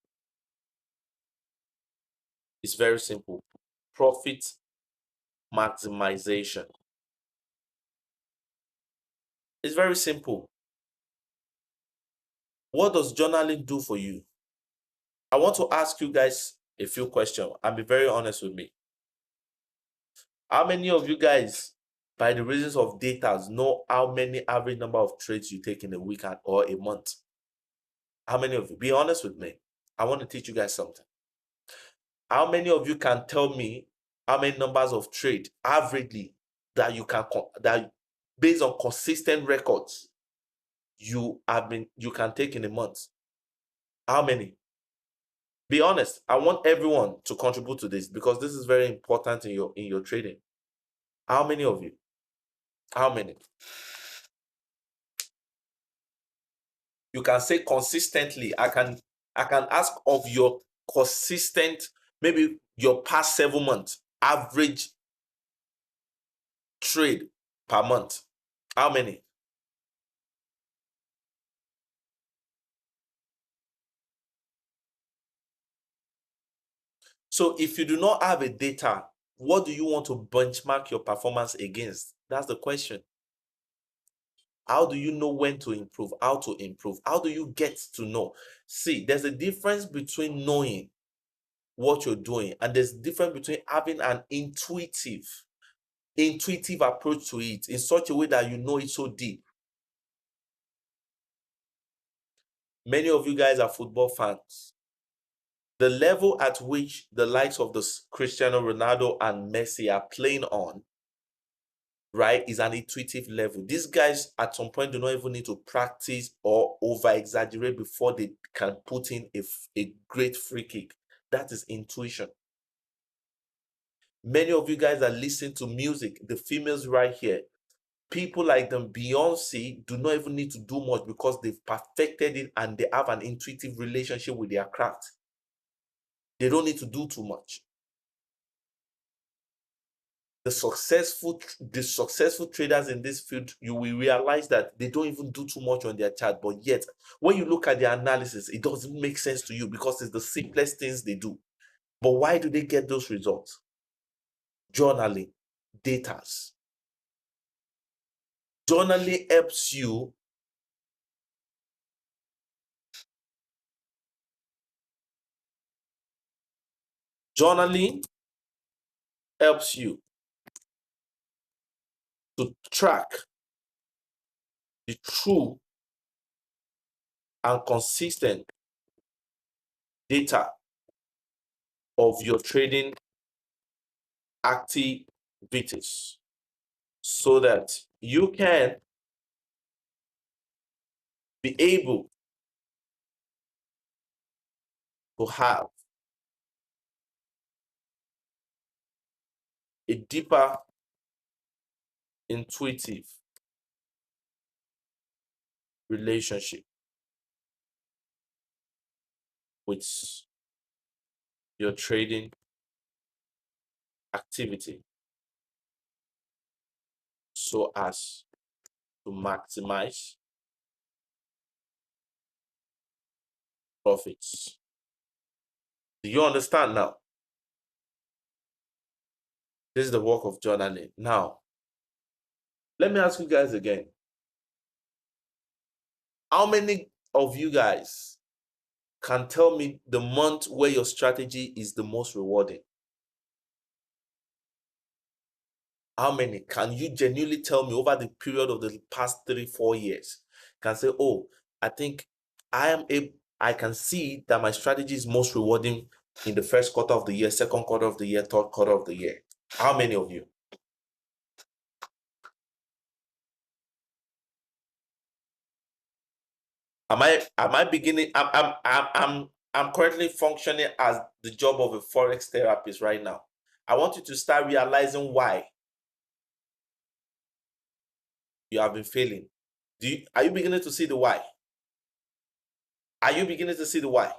is very simple. Profit maximization. It's very simple. What does journaling do for you? I want to ask you guys a few questions and be very honest with me. How many of you guys, by the reasons of data, know how many average number of trades you take in a week or a month? How many of you? Be honest with me. I want to teach you guys something. How many of you can tell me how many numbers of trade averagely that you that based on consistent records you can take in a month? How many? Be honest. I want everyone to contribute to this, because this is very important in your trading. How many of you? How many? You can say consistently. I can ask of your consistent, maybe your past 7 months average trade per month. How many? So if you do not have a data, what do you want to benchmark your performance against? That's the question. How do you know when to improve? How to improve? How do you get to know? See, there's a difference between knowing what you're doing, and there's a difference between having an intuitive approach to it in such a way that you know it so deep. Many of you guys are football fans. The level at which the likes of the Cristiano Ronaldo and Messi are playing on right, is an intuitive level. These guys at some point do not even need to practice or over exaggerate before they can put in a great free kick. That is intuition. Many of you guys are listening to music, the females right here. People like them, Beyonce, do not even need to do much because they've perfected it and they have an intuitive relationship with their craft. They don't need to do too much. The successful traders in this field, you will realize that they don't even do too much on their chart, but yet when you look at their analysis, it doesn't make sense to you because it's the simplest things they do. But why do they get those results? Journaling, datas. Journaling helps you journaling helps you to track the true and consistent data of your trading activities so that you can be able to have a deeper intuitive relationship with your trading activity so as to maximize profits. Do you understand now? This is the work of journaling. Now, let me ask you guys again. How many of you guys can tell me the month where your strategy is the most rewarding? How many can you genuinely tell me over the period of the past 3-4 years? Can say, oh, I think I can see that my strategy is most rewarding in the first quarter of the year, second quarter of the year, third quarter of the year. How many of you? Am I beginning? I'm currently functioning as the job of a Forex therapist right now. I want you to start realizing why you have been failing. Are you beginning to see the why? Are you beginning to see the why?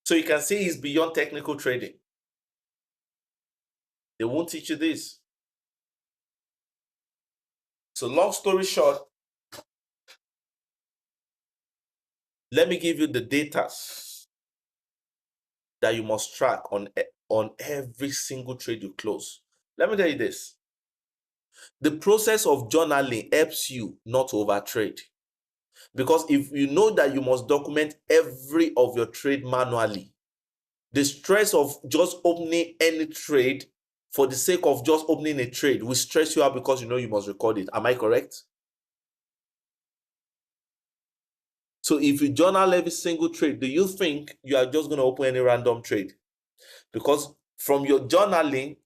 So you can see it's beyond technical trading. They won't teach you this. So long story short, let me give you the data that you must track on every single trade you close. Let me tell you this. The process of journaling helps you not to overtrade. Because if you know that you must document every of your trade manually, the stress of just opening any trade for the sake of just opening a trade will stress you out because you know you must record it. Am I correct? So if you journal every single trade, do you think you are just going to open any random trade? Because from your journaling,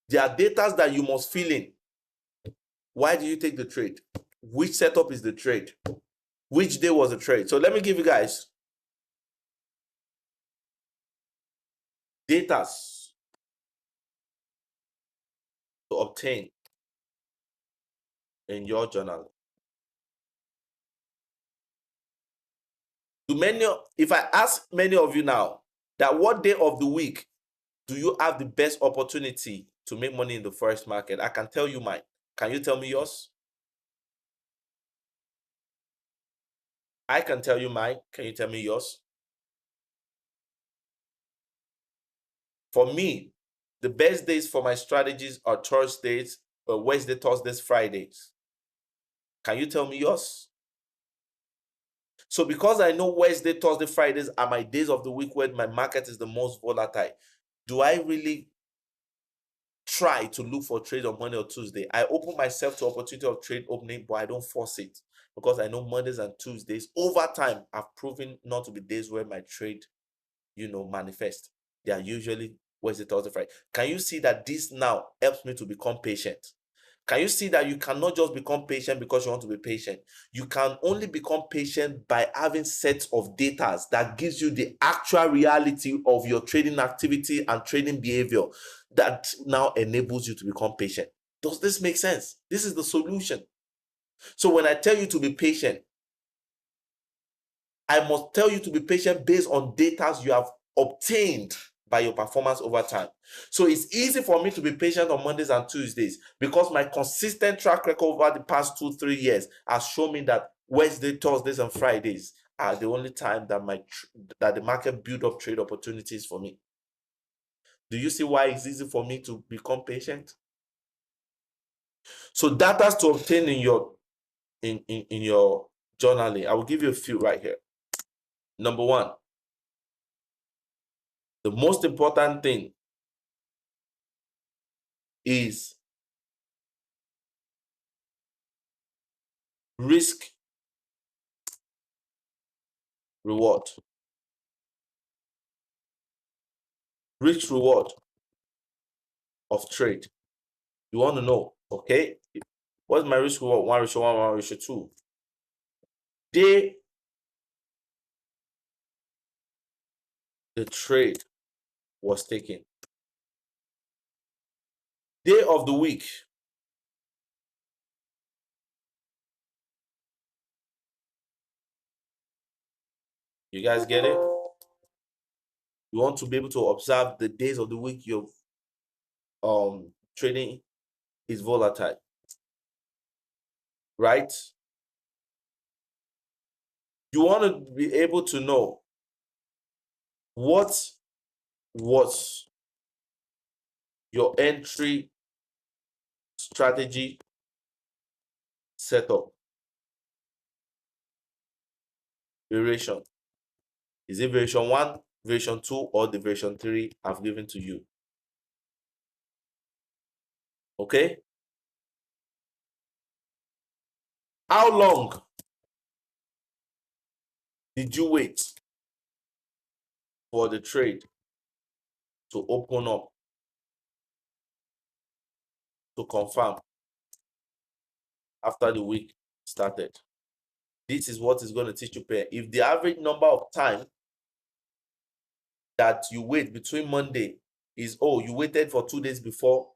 there are data that you must fill in. Why do you take the trade? Which setup is the trade? Which day was the trade? So let me give you guys data to obtain in your journal. If I ask many of you now that what day of the week do you have the best opportunity to make money in the forex market, I can tell you mine. Can you tell me yours? I can tell you mine. Can you tell me yours? For me, the best days for my strategies are Thursdays, Wednesday, Thursdays, Fridays. Can you tell me yours? So because I know Wednesday, Thursday, Fridays are my days of the week when my market is the most volatile, do I really try to look for trade on Monday or Tuesday? I open myself to opportunity of trade opening, but I don't force it because I know Mondays and Tuesdays over time have proven not to be days where my trade, manifest. They are usually Wednesday, Thursday, Friday. Can you see that this now helps me to become patient? Can you see that you cannot just become patient because you want to be patient? You can only become patient by having sets of data that gives you the actual reality of your trading activity and trading behavior that now enables you to become patient. Does this make sense? This is the solution. So when I tell you to be patient, I must tell you to be patient based on data you have obtained by your performance over time. So it's easy for me to be patient on Mondays and Tuesdays because my consistent track record over the past 2-3 years has shown me that Wednesdays, Thursdays, and Fridays are the only time that the market build up trade opportunities for me. Do you see why it's easy for me to become patient? So data to obtain in your journaling. I will give you a few right here. Number one, the most important thing is risk reward. Risk reward of trade. You want to know, okay? What's my risk reward? 1:1, 1:2. Day the trade was taken. Day of the week. You guys get it? You want to be able to observe the days of the week your trading is volatile, right? You want to be able to know what was your entry strategy setup. Variation. Is it version 1, version 2, or the version 3 I've given to you? Okay? How long did you wait for the trade to open up to confirm after the week started? This is what is going to teach you pair. If the average number of time that you wait between Monday is, oh, you waited for 2 days before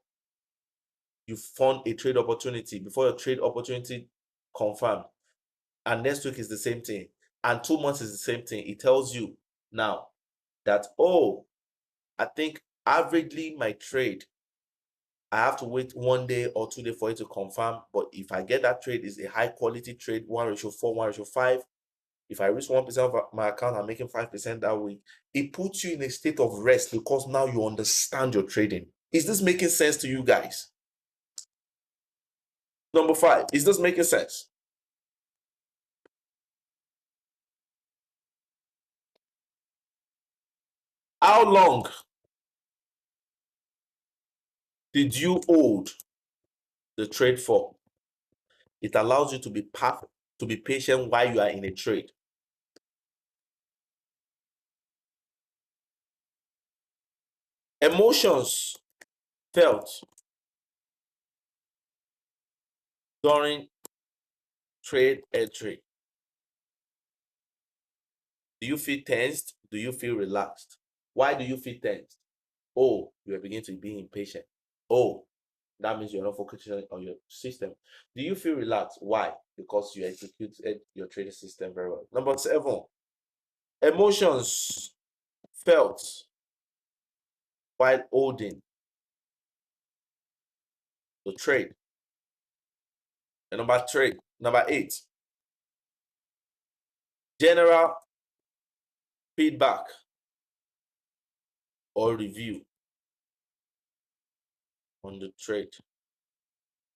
you found a trade opportunity, before your trade opportunity confirmed, and next week is the same thing, and 2 months is the same thing, it tells you now that, oh, I think averagely my trade, I have to wait 1 day or 2 days for it to confirm. But if I get that trade, is a high quality trade, 1:4, 1:5. If I risk 1% of my account, I'm making 5% that week. It puts you in a state of rest because now you understand your trading. Is this making sense to you guys? Number 5, is this making sense? How long did you hold the trade for? It allows you to be patient while you are in a trade. Emotions felt during trade entry. Do you feel tensed? Do you feel relaxed? Why do you feel tensed? Oh, you are beginning to be impatient. Oh, that means you're not focusing on your system. Do you feel relaxed? Why? Because you executed your trading system very well. Number 7, emotions felt while holding the trade. And number 8, general feedback or review on the trade.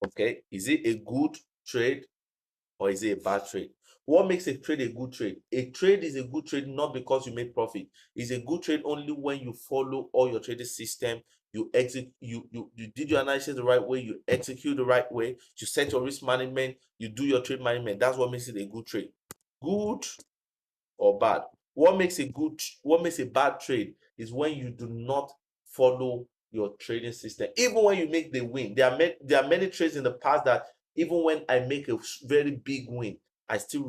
Okay, is it a good trade or is it a bad trade? What makes a trade a good trade? A trade is a good trade not because you make profit. It's a good trade only when you follow all your trading system, you did your analysis the right way, you execute the right way, you set your risk management, you do your trade management. That's what makes it a good trade. Good or bad? What makes a bad trade is when you do not follow your trading system. Even when you make the win, there are many trades in the past that even when I make a very big win, I still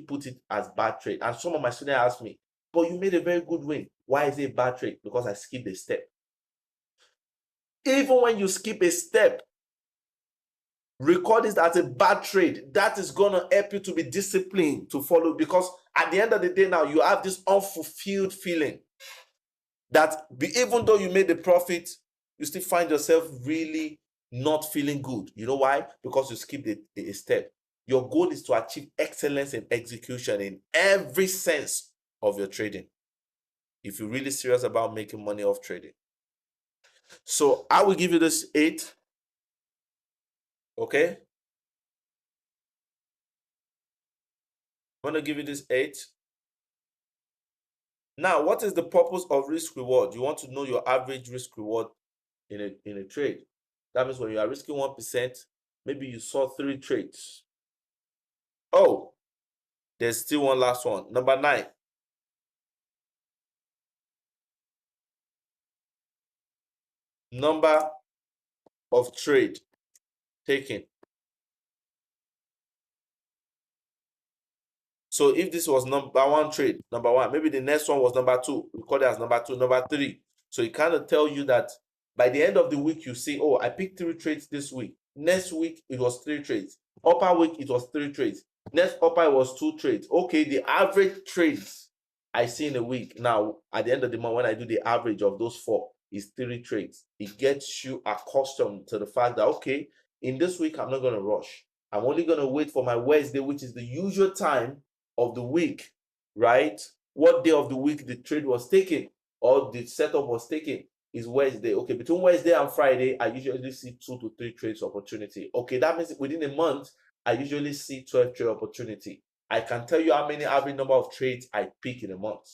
put it as bad trade. And some of my students ask me, but you made a very good win. Why is it a bad trade? Because I skipped a step. Even when you skip a step, record it as a bad trade. That is going to help you to be disciplined to follow, because at the end of the day now, you have this unfulfilled feeling that even though you made the profit, you still find yourself really not feeling good. You know why? Because you skipped a step. Your goal is to achieve excellence in execution in every sense of your trading, if you're really serious about making money off trading. So I will give you this 8. Okay? I'm going to give you this 8. Now, what is the purpose of risk reward? You want to know your average risk reward in a trade. That means when you are risking 1%, maybe you saw 3 trades. Oh, there's still one last one. Number 9. Number of trade taken. So if this was number 1 trade, number 1, maybe the next one was number 2, record it as number 2, number 3. So it kind of tell you that by the end of the week, you see, oh, I picked 3 trades this week. Next week, it was 3 trades. Upper week, it was 3 trades. Next upper, it was 2 trades. Okay, the average trades I see in a week. Now, at the end of the month, when I do the average of those 4, is 3 trades. It gets you accustomed to the fact that, okay, in this week, I'm not going to rush. I'm only going to wait for my Wednesday, which is the usual time of the week, right? What day of the week the trade was taken or the setup was taken is Wednesday. Okay, between Wednesday and Friday, I usually see 2 to 3 trades opportunity. Okay, that means within a month, I usually see 12 trade opportunity. I can tell you how many average number of trades I pick in a month.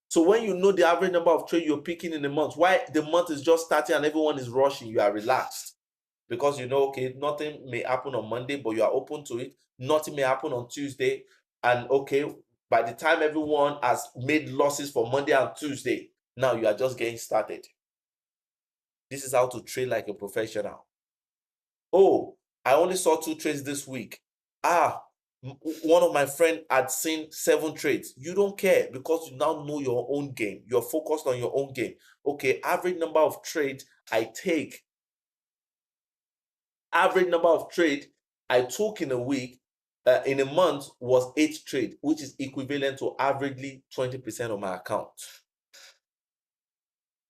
So when you know the average number of trades you're picking in a month, why the month is just starting and everyone is rushing, you are relaxed. Because you know, okay, nothing may happen on Monday, but you are open to it. Nothing may happen on Tuesday. And okay, by the time everyone has made losses for Monday and Tuesday, now you are just getting started. This is how to trade like a professional. Oh, I only saw 2 trades this week. One of my friends had seen 7 trades. You don't care because you now know your own game. You're focused on your own game. Okay, average number of trades I take. Average number of trade I took in a week, in a month was 8 trade, which is equivalent to averagely 20% of my account.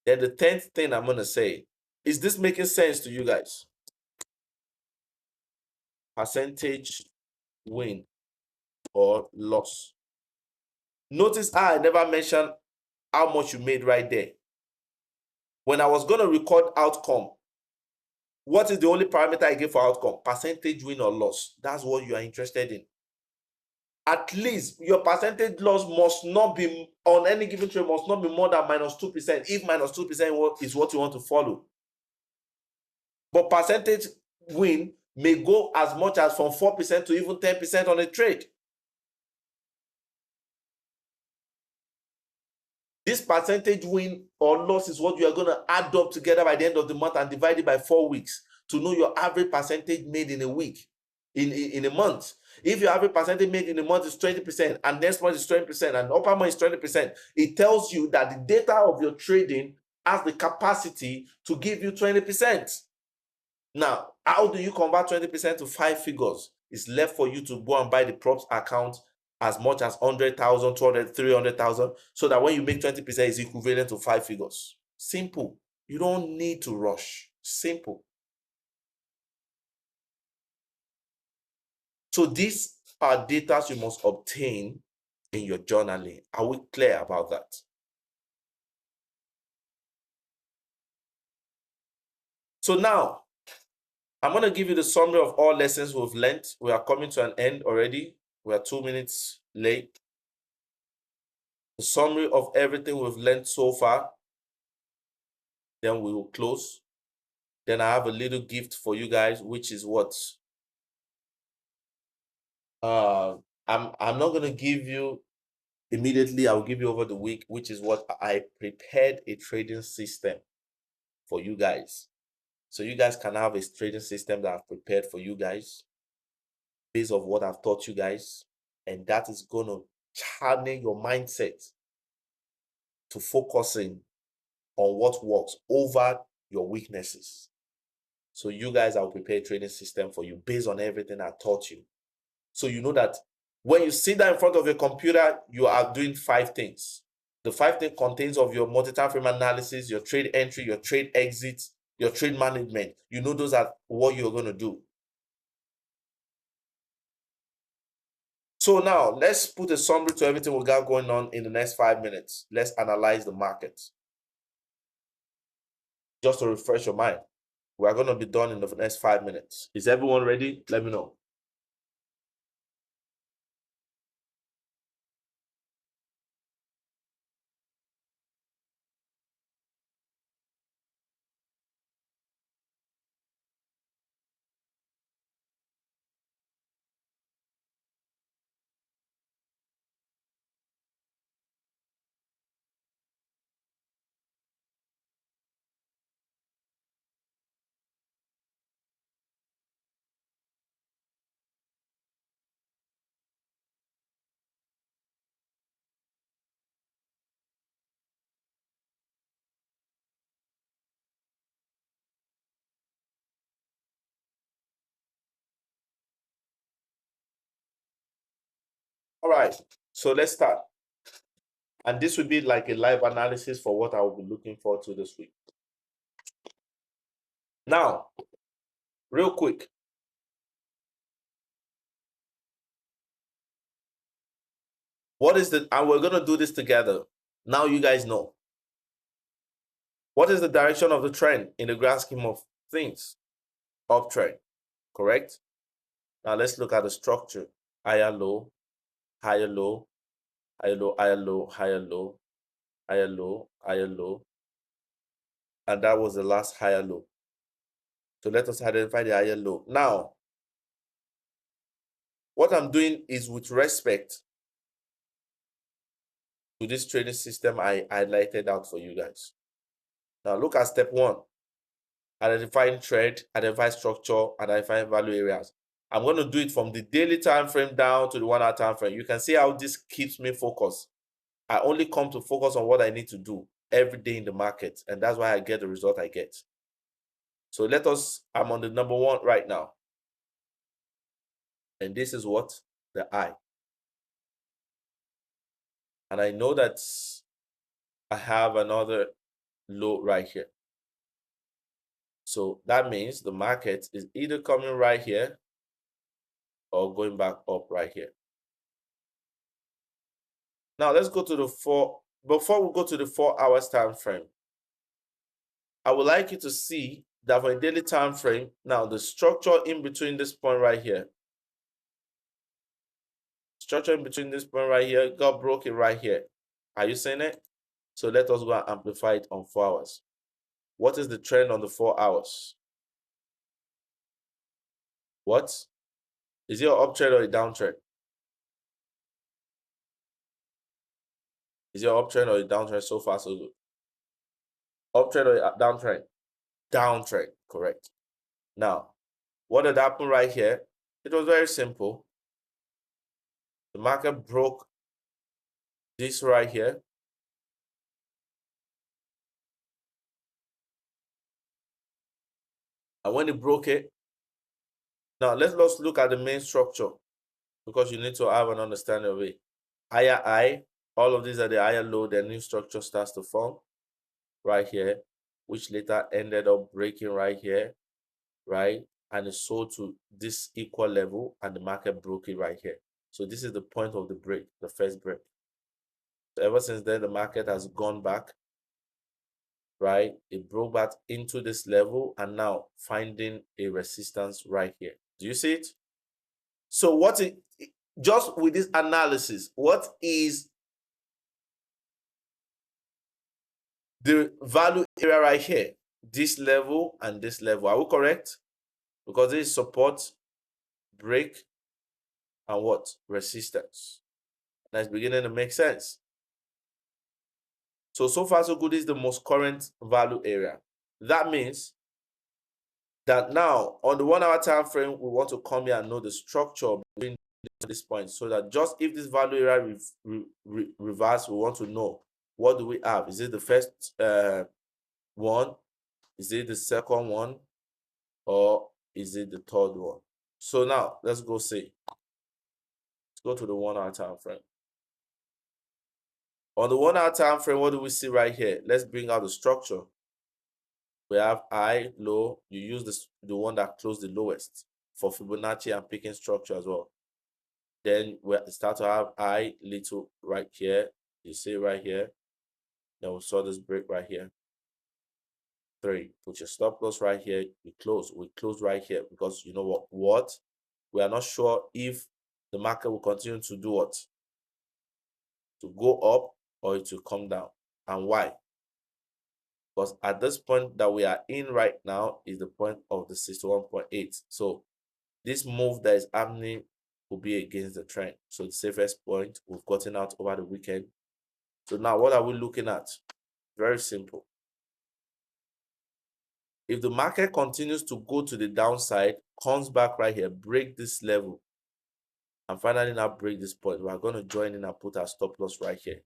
Then the 10th thing I'm going to say, is this making sense to you guys? Percentage win or loss. Notice how I never mentioned how much you made right there. When I was going to record outcome, what is the only parameter I give for outcome? Percentage win or loss. That's what you are interested in. At least your percentage loss must not be, on any given trade, must not be more than -2%, if -2% is what you want to follow. But percentage win may go as much as from 4% to even 10% on a trade. This percentage win or loss is what you are going to add up together by the end of the month and divide it by 4 weeks to know your average percentage made in a week, in a month. If your average percentage made in a month is 20% and next month is 20% and upper month is 20%, it tells you that the data of your trading has the capacity to give you 20%. Now, how do you convert 20% to 5 figures? It's left for you to go and buy the props account as much as 100,000, 200, 300,000, so that when you make 20%, it's equivalent to 5 figures. Simple. You don't need to rush. Simple. So these are data you must obtain in your journaling. Are we clear about that? So now, I'm going to give you the summary of all lessons we've learned. We are coming to an end already. We are 2 minutes late. The summary of everything we've learned so far. Then we will close. Then I have a little gift for you guys, which is what? I'm not going to give you immediately I'll give you over the week, which is what I prepared a trading system for you guys. So you guys can have a trading system that I've prepared for you guys based on what I've taught you guys. And that is going to channel your mindset to focusing on what works over your weaknesses. So you guys, I'll prepare a trading system for you based on everything I taught you. So you know that when you sit down in front of a computer, you are doing 5 things. The 5 things contains of your multi-time frame analysis, your trade entry, your trade exit, your trade management. You know those are what you're going to do. So now let's put a summary to everything we got going on in the next 5 minutes. Let's analyze the market. Just to refresh your mind. We are going to be done in the next 5 minutes. Is everyone ready? Let me know. All right, so let's start. And this will be like a live analysis for what I will be looking forward to this week. Now, real quick. What is the, and we're going to do this together. Now you guys know. What is the direction of the trend in the grand scheme of things? Uptrend, correct? Now let's look at the structure. Higher low, higher low, higher low, higher low, higher low, higher low, higher low. And that was the last higher low. So let us identify the higher low. Now, what I'm doing is with respect to this trading system I highlighted out for you guys. Now look at step 1. Identifying trend, identify structure, identifying value areas. I'm going to do it from the daily time frame down to the 1 hour time frame. You can see how this keeps me focused. I only come to focus on what I need to do every day in the market, and that's why I get the result I get. So let us, I'm on the number 1 right now. And this is what? The I. And I know that I have another low right here. So that means the market is either coming right here or going back up right here. Now let's go to the 4. Before we go to the 4 hours time frame, I would like you to see that for a daily time frame, now the structure in between this point right here, structure in between this point right here got broken right here. Are you seeing it? So let us go and amplify it on 4 hours. What is the trend on the 4 hours? What? Is it an uptrend or a downtrend? Is it an uptrend or a downtrend? So far, so good. Uptrend or a downtrend? Downtrend, correct. Now, what had happened right here? It was very simple. The market broke this right here. And when it broke it, now let's look at the main structure because you need to have an understanding of it. Higher high, all of these are the higher low, the new structure starts to form right here, which later ended up breaking right here, right? And it sold to this equal level and the market broke it right here. So this is the point of the break, the first break. So ever since then, the market has gone back, right? It broke back into this level and now finding a resistance right here. Do you see it? So what it, just with this analysis, what is the value area right here? This level and this level. Are we correct? Because this is support, break, and what? Resistance. Now it's beginning to make sense. So far so good. Is the most current value area. That means that now on the 1 hour time frame, we want to come here and know the structure between this point, so that just if this value area reverse, we want to know what do we have. Is it the first one? Is it the second one? Or is it the third one? So now let's go see. Let's go to the 1 hour time frame. On the 1 hour time frame, what do we see right here? Let's bring out the structure. We have high, low. You use the one that closed the lowest for Fibonacci and picking structure as well. Then we start to have high, little right here. You see right here. Then we saw this break right here. 3. Put your stop loss right here. We close right here, because you know what? We are not sure if the market will continue to do what? To go up or it will come down. And why? Because at this point that we are in right now is the point of the 61.8. So this move that is happening will be against the trend. So the safest point, we've gotten out over the weekend. So now what are we looking at? Very simple. If the market continues to go to the downside, comes back right here, break this level, and finally now break this point, we are going to join in and put our stop loss right here.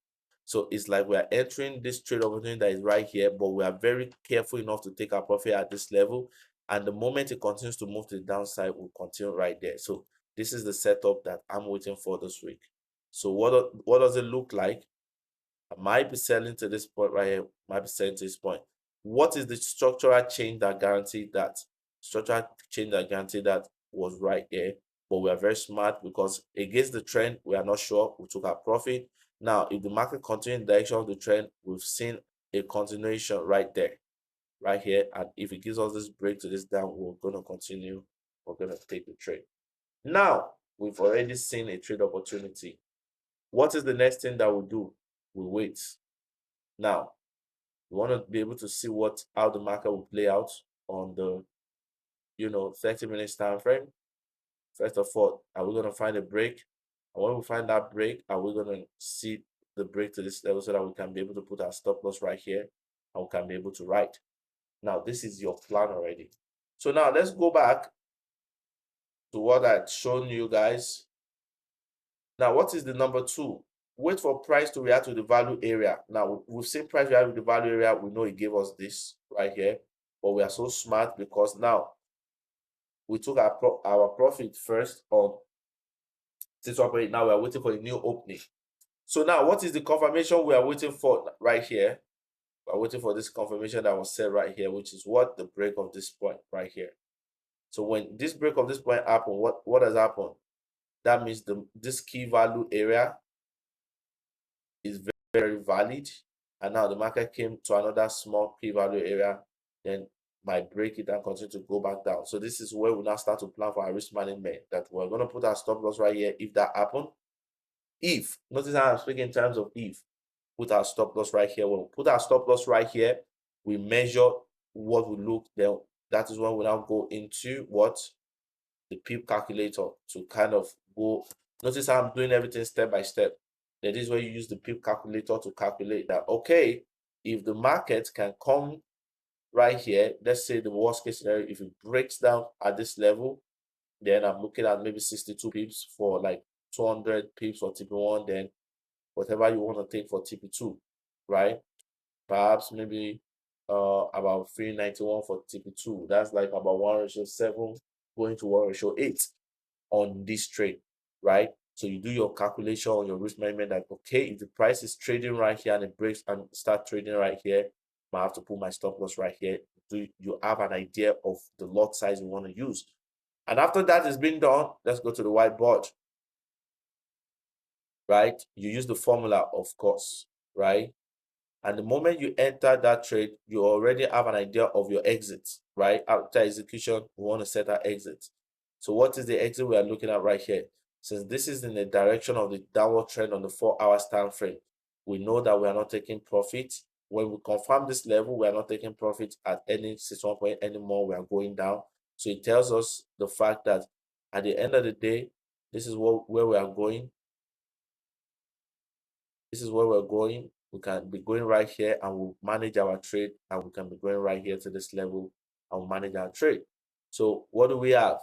So it's like we are entering this trade opportunity that is right here, but we are very careful enough to take our profit at this level. And the moment it continues to move to the downside, we'll continue right there. So this is the setup that I'm waiting for this week. So what does it look like? I might be selling to this point right here, might be selling to this point. What is the structural change that guaranteed that? Structural change that guaranteed that was right here. But we are very smart, because against the trend, we are not sure. We took our profit. Now, if the market continues in the direction of the trend, we've seen a continuation right there, right here. And if it gives us this break to this down, we're going to continue. We're going to take the trade. Now, we've already seen a trade opportunity. What is the next thing that we'll do? We wait. Now, we want to be able to see how the market will play out on the 30 minutes time frame. First of all, are we going to find a break? And when we find that break, are we going to see the break to this level, so that we can be able to put our stop loss right here and we can be able to write? Now, this is your plan already. So now let's go back to what I'd shown you guys. Now, what is the number 2? Wait for price to react to the value area. Now, we've seen price react with the value area. We know it gave us this right here, but we are so smart, because now we took our profit first on 6.8. Now we are waiting for a new opening. So now, what is the confirmation we are waiting for right here? We are waiting for this confirmation that was set right here, which is what? The break of this point right here. So when this break of this point happen, what has happened? That means this key value area is very, very valid, and now the market came to another small key value area, then might break it and continue to go back down. So this is where we now start to plan for our risk management, that we're going to put our stop loss right here if that happen. If, notice how I'm speaking in terms of if, put our stop loss right here. When we put our stop loss right here, we measure what we look, then that is when we now go into what? The PIP calculator to kind of go. Notice how I'm doing everything step by step. That is where you use the PIP calculator to calculate that, okay, if the market can come right here, let's say the worst case scenario, if it breaks down at this level, then I'm looking at maybe 62 pips for like 200 pips for TP1, then whatever you want to take for TP2, right? Perhaps maybe about 391 for TP2. That's like about 1:7 going to 1:8 on this trade, right? So you do your calculation on your risk management, that okay, if the price is trading right here and it breaks and start trading right here, I have to put my stop loss right here. Do you have an idea of the lot size you want to use? And after that is being done, let's go to the whiteboard, right? You use the formula, of course, right? And the moment you enter that trade, you already have an idea of your exit, right? After execution, we want to set our exit. So what is the exit we are looking at right here? Since this is in the direction of the downward trend on the 4 hours time frame, we know that we are not taking profit. When we confirm this level, we are not taking profit at any 61 point anymore. We are going down. So it tells us the fact that at the end of the day, this is where we are going. This is where we're going. We can be going right here and we'll manage our trade, and we can be going right here to this level and we'll manage our trade. So what do we have?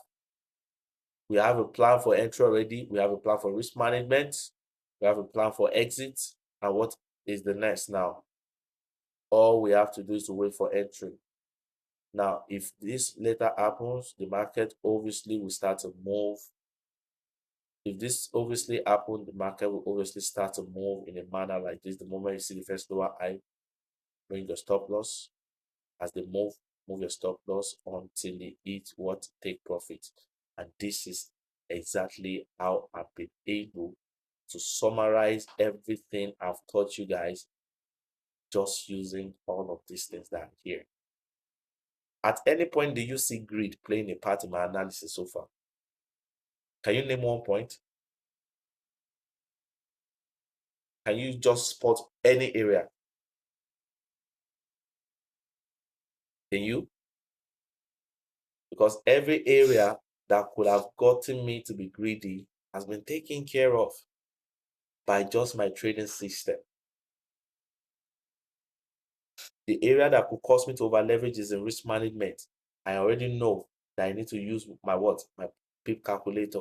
We have a plan for entry already. We have a plan for risk management. We have a plan for exit. And what is the next now? All we have to do is to wait for entry. Now, if this later happens, the market obviously will start to move. If this obviously happens, the market will obviously start to move in a manner like this. The moment you see the first lower high, bring your stop loss. As they move your stop loss until they hit what take profit. And this is exactly how I've been able to summarize everything I've taught you guys, just using all of these things that are here. At any point, do you see greed playing a part in my analysis so far? Can you name one point? Can you just spot any area? Can you? Because every area that could have gotten me to be greedy has been taken care of by just my trading system. The area that could cause me to over leverage is in risk management. I already know that I need to use my what? My PIP calculator.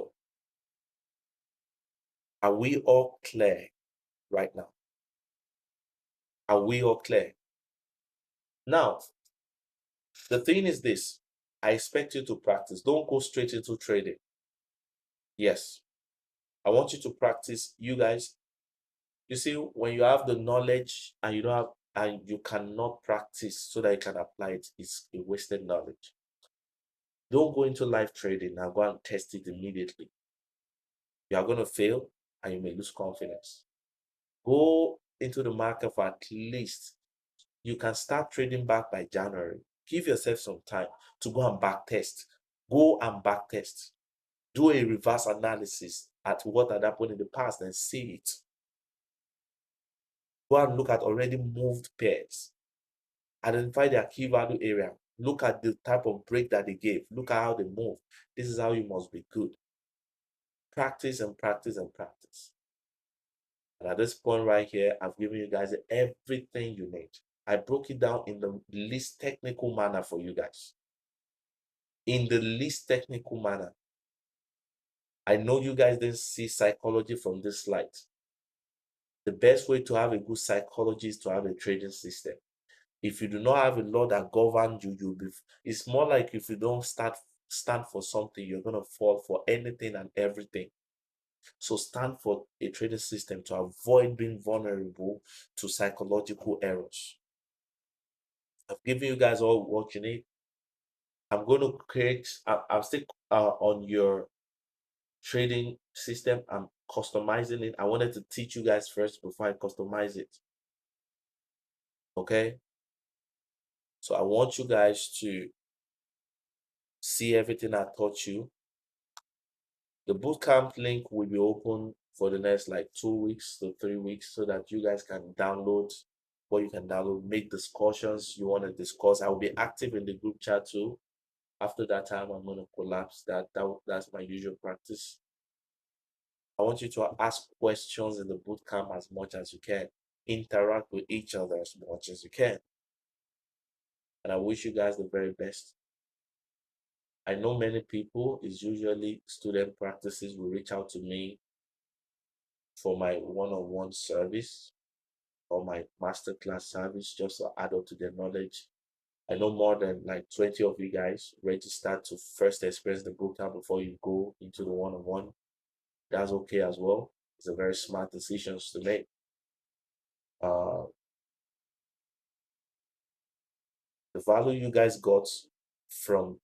Are we all clear right now? Are we all clear? Now, the thing is this. I expect you to practice. Don't go straight into trading. Yes. I want you to practice. You guys, you see, when you have the knowledge and you don't have, and you cannot practice so that you can apply it, it's a wasted knowledge. Don't go into live trading and go and test it immediately. You are going to fail and you may lose confidence. Go into the market for at least, you can start trading back by January. Give yourself some time to go and back test. Go and back test. Do a reverse analysis at what had happened in the past and see it. Go and look at already moved pairs. Identify their key value area. Look at the type of break that they gave. Look at how they move. This is how you must be good. Practice and practice and practice. And at this point right here, I've given you guys everything you need. I broke it down in the least technical manner for you guys. In the least technical manner. I know you guys didn't see psychology from this slide. The best way to have a good psychology is to have a trading system. If you do not have a law that governs you, you'll be. It's more like if you don't stand for something, you're gonna fall for anything and everything. So stand for a trading system to avoid being vulnerable to psychological errors. I've given you guys all what you need. I'm going to create, I'm still on your trading system. I'm customizing it. I wanted to teach you guys first before I customize it. Okay. So I want you guys to see everything I taught you. The bootcamp link will be open for the next like 2 weeks to 3 weeks so that you guys can download what you can download, make discussions you want to discuss. I will be active in the group chat too. After that time, I'm going to collapse that. That's my usual practice. I want you to ask questions in the bootcamp as much as you can. Interact with each other as much as you can. And I wish you guys the very best. I know many people, is usually student practices, will reach out to me for my one-on-one service or my masterclass service just to add on to their knowledge. I know more than like 20 of you guys registered to first experience the bootcamp before you go into the one-on-one. That's okay as well. It's a very smart decision to make. The value you guys got from,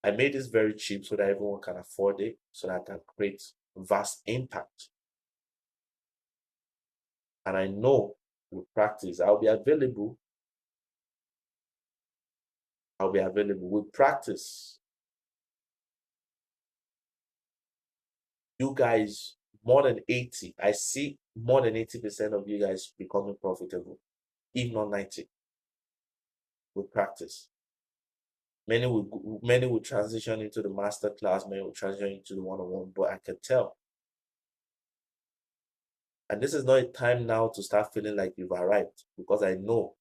I made this very cheap so that everyone can afford it, so that I can create vast impact. And I know with practice, I'll be available. I'll be available with practice. You guys, more than 80, I see more than 80% of you guys becoming profitable, if not 90, with practice. Many will transition into the master class, many will transition into the one-on-one, but I can tell And this is not a time now to start feeling like you've arrived, because I know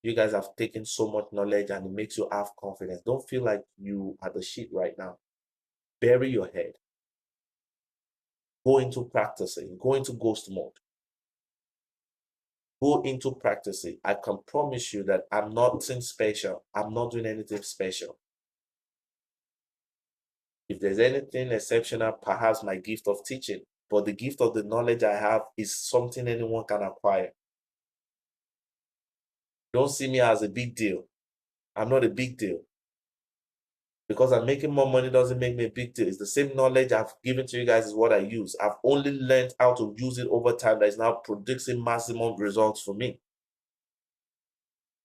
you guys have taken so much knowledge and it makes you have confidence. Don't feel like you are the shit right now. Bury your head. Go into practicing. Go into ghost mode. Go into practicing. I can promise you that I'm nothing special. I'm not doing anything special. If there's anything exceptional, perhaps my gift of teaching. But the gift of the knowledge I have is something anyone can acquire. Don't see me as a big deal. I'm not a big deal. Because I'm making more money doesn't make me a big deal. It's the same knowledge I've given to you guys is what I use. I've only learned how to use it over time that is now producing maximum results for me.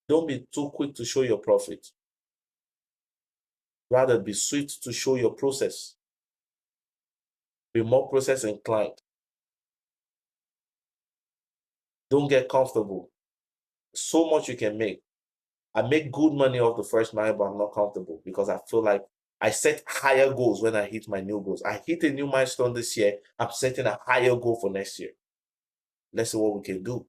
Don't be too quick to show your profit. Rather, be swift to show your process. Be more process inclined. Don't get comfortable. So much you can make. I make good money off the first mile, but I'm not comfortable because I feel like I set higher goals when I hit my new goals. I hit a new milestone this year. I'm setting a higher goal for next year. Let's see what we can do.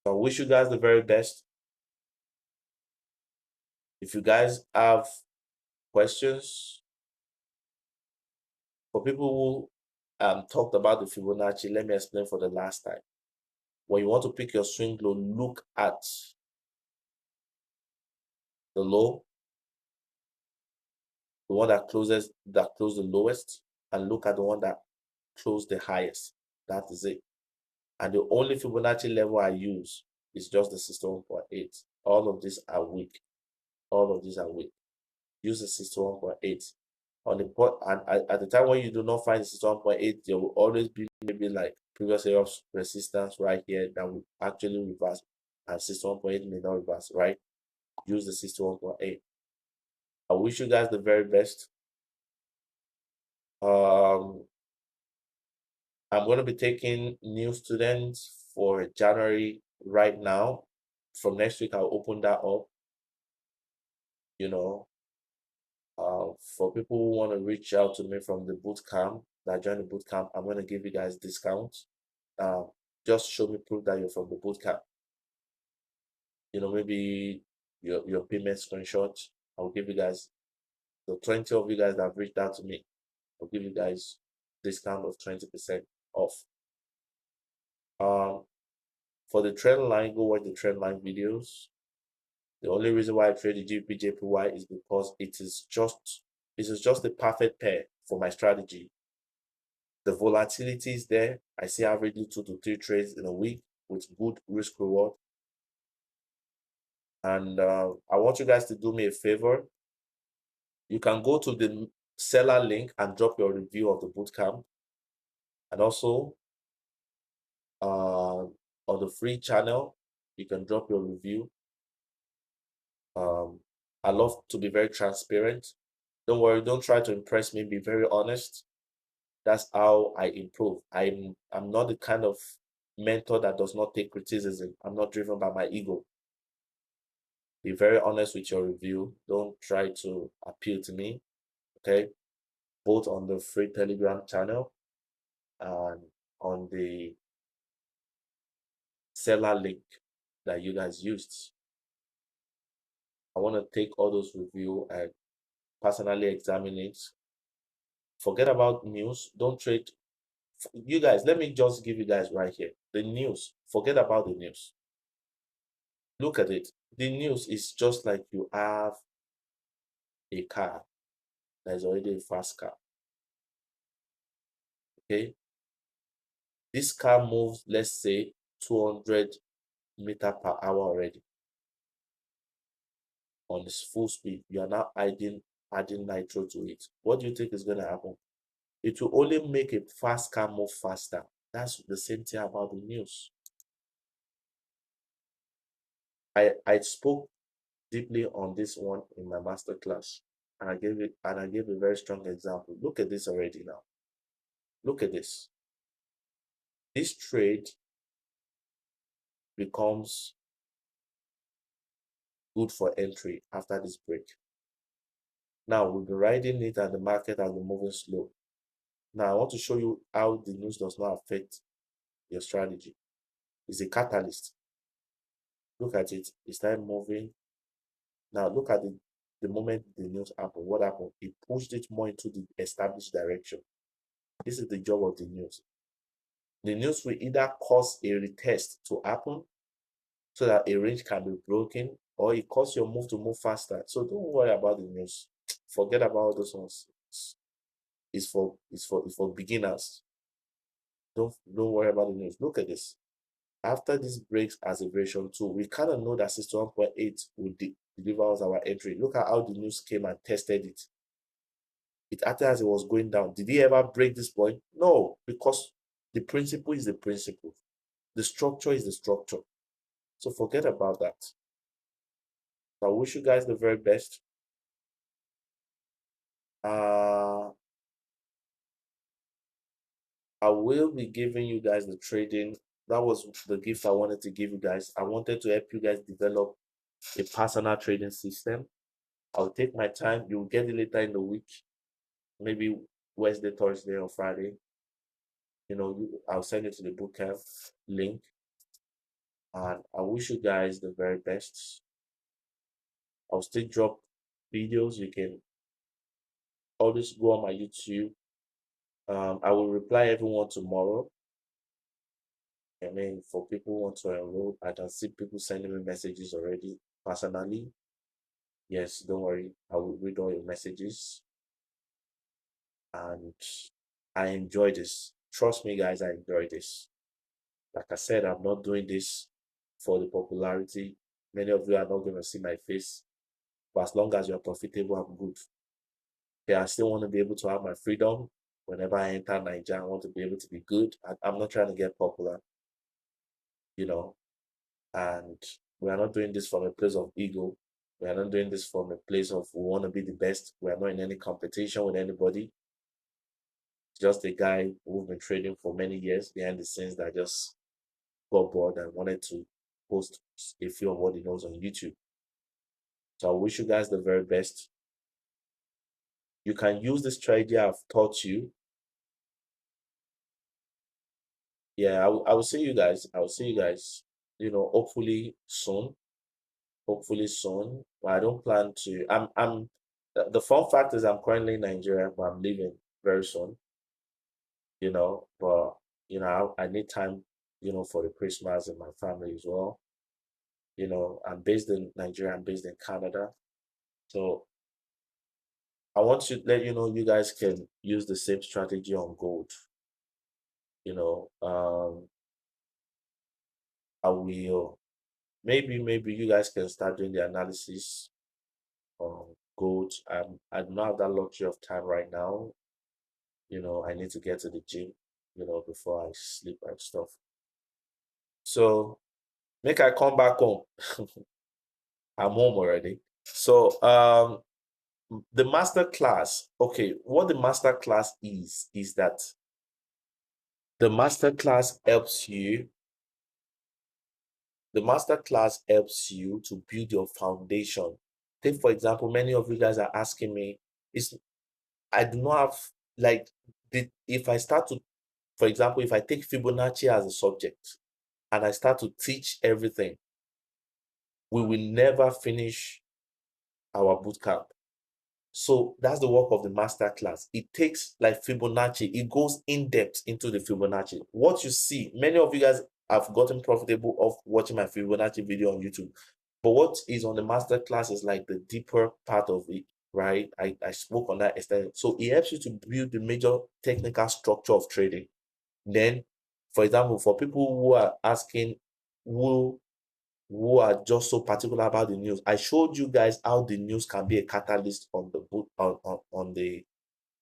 So I wish you guys the very best. If you guys have questions, for people who talked about the Fibonacci, let me explain for the last time. When you want to pick your swing low, look at the low, the one that closed the lowest, and look at the one that closed the highest. That is it. And the only Fibonacci level I use is just the 61.8. All of these are weak. All of these are weak. Use the 61.8. On the point, and at the time when you do not find the 61.8, there will always be maybe like previous area of resistance right here that will actually reverse, and 61.8 may not reverse, right? Use the 61.8. I wish you guys the very best. I'm going to be taking new students for January right now. From next week, I'll open that up. You know, for people who want to reach out to me from the bootcamp, that join the bootcamp, I'm going to give you guys discounts. Just show me proof that you're from the bootcamp. You know, maybe your payment screenshot. I'll give you guys, the 20 of you guys that have reached out to me, I'll give you guys discount of 20% off. For the trend line, go watch the trend line videos. The only reason why I trade the GBP is because it is just the perfect pair for my strategy. The volatility is there. I see averagely 2 to 3 trades in a week with good risk reward. And I want you guys to do me a favor. You can go to the seller link and drop your review of the bootcamp. And also on the free channel, you can drop your review. I love to be very transparent. Don't worry, don't try to impress me, be very honest. That's how I improve. I'm not the kind of mentor that does not take criticism. I'm not driven by my ego. Be very honest with your review. Don't try to appeal to me. Okay? Both on the free Telegram channel and on the seller link that you guys used. I want to take all those reviews and personally examine it. Forget about news. Don't trade. You guys, let me just give you guys right here. The news. Forget about the news. Look at it. The news is just like you have a car that is already a fast car. Okay? This car moves, let's say, 200 meters per hour already on its full speed. You are now adding nitro to it. What do you think is going to happen? It will only make a fast car move faster. That's the same thing about the news. I spoke deeply on this one in my master class, and I gave a very strong example. Look at this already now. Look at this. This trade becomes good for entry after this break. Now we'll be riding it and the market has been moving slow. Now, I want to show you how the news does not affect your strategy. It's a catalyst. Look at it. It started moving. Now, look at the moment the news happened. What happened? It pushed it more into the established direction. This is the job of the news. The news will either cause a retest to happen so that a range can be broken, or it causes your move to move faster. So don't worry about the news. Forget about those ones. It's for beginners. Don't worry about the news. Look at this. After this breaks as a version 2, we kind of know that 61.8 will deliver us our entry. Look at how the news came and tested it. It acted as it was going down. Did he ever break this point? No, because the principle is the principle. The structure is the structure. So forget about that. I wish you guys the very best. I will be giving you guys the trading. That was the gift I wanted to give you guys. I wanted to help you guys develop a personal trading system. I'll take my time. You'll get it later in the week, maybe Wednesday, Thursday, or Friday. I'll send it to the bootcamp link. And I wish you guys the very best. I'll still drop videos. You can always go on my YouTube. I will reply everyone tomorrow. I mean, for people who want to enroll, I can see people sending me messages already personally. Yes, don't worry. I will read all your messages. And I enjoy this. Trust me, guys, I enjoy this. Like I said, I'm not doing this for the popularity. Many of you are not going to see my face. But as long as you're profitable, I'm good. Okay, I still want to be able to have my freedom. Whenever I enter Nigeria, I want to be able to be good. I'm not trying to get popular, you know. And we are not doing this from a place of ego. We are not doing this from a place of we want to be the best. We are not in any competition with anybody. Just a guy who's been trading for many years behind the scenes that just got bored and wanted to post a few of what he knows on YouTube. So I wish you guys the very best. You can use the strategy I've taught you. Yeah, I will see you guys. I will see you guys, hopefully soon. Hopefully soon. But I don't plan to. The fun fact is I'm currently in Nigeria, but I'm leaving very soon, but I need time, for the Christmas and my family as well. I'm based in Nigeria, I'm based in Canada. So I want to let you know you guys can use the same strategy on gold. I will maybe you guys can start doing the analysis on gold. I don't have that luxury of time right now. I need to get to the gym, before I sleep and stuff. So make I come back home. I'm home already. So the master class, okay, what the master class is that the master class helps you to build your foundation. Take for example, many of you guys are asking me, I do not have like if I start to, for example, if I take Fibonacci as a subject and I start to teach everything, we will never finish our bootcamp. So that's the work of the master class. It takes like Fibonacci, it goes in depth into the Fibonacci. What you see, many of you guys have gotten profitable of watching my Fibonacci video on YouTube. But what is on the master class is like the deeper part of it, right? I spoke on that extent. So it helps you to build the major technical structure of trading. Then, for example, for people who are asking, who are just so particular about the news, I showed you guys how the news can be a catalyst on the book on the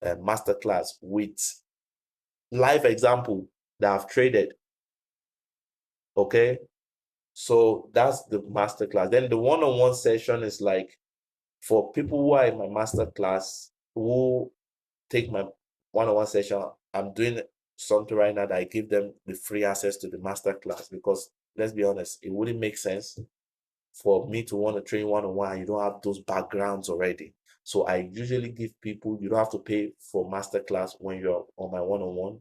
masterclass with live example that I've traded. Okay, so that's the masterclass. Then the one-on-one session is like for people who are in my masterclass who take my one-on-one session. I'm doing something right now that I give them the free access to the masterclass, because let's be honest, it wouldn't make sense for me to want to train one-on-one and you don't have those backgrounds already. So I usually give people, you don't have to pay for masterclass when you're on my one-on-one.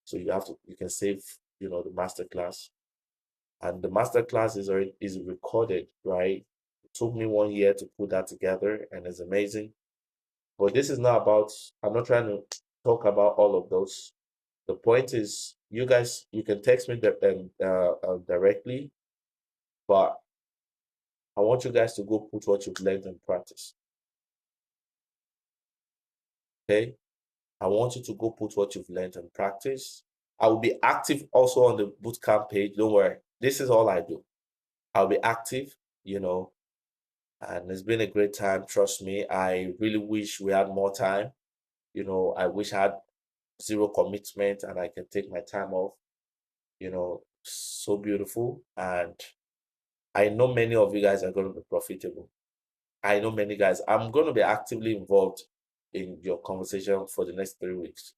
So you can save, the masterclass. And the masterclass is recorded, right? It took me 1 year to put that together, and it's amazing. But this is not about, I'm not trying to talk about all of those. The point is, you guys, you can text me directly, but I want you guys to go put what you've learned in practice. Okay? I want you to go put what you've learned in practice. I will be active also on the bootcamp page. Don't worry. This is all I do. I'll be active, and it's been a great time. Trust me. I really wish we had more time. I wish I had zero commitment and I can take my time off. So beautiful. And I know many of you guys are going to be profitable. I know many guys. I'm going to be actively involved in your conversation for the next 3 weeks.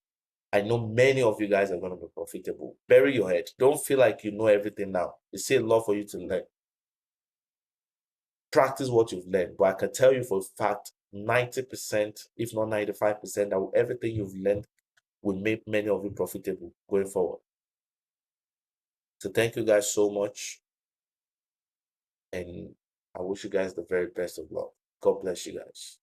I know many of you guys are going to be profitable. Bury your head. Don't feel like you know everything now. It's still a lot for you to learn. Practice what you've learned. But I can tell you for a fact, 90%, if not 95%, that everything you've learned will make many of you profitable going forward. So thank you guys so much. And I wish you guys the very best of luck. God bless you guys.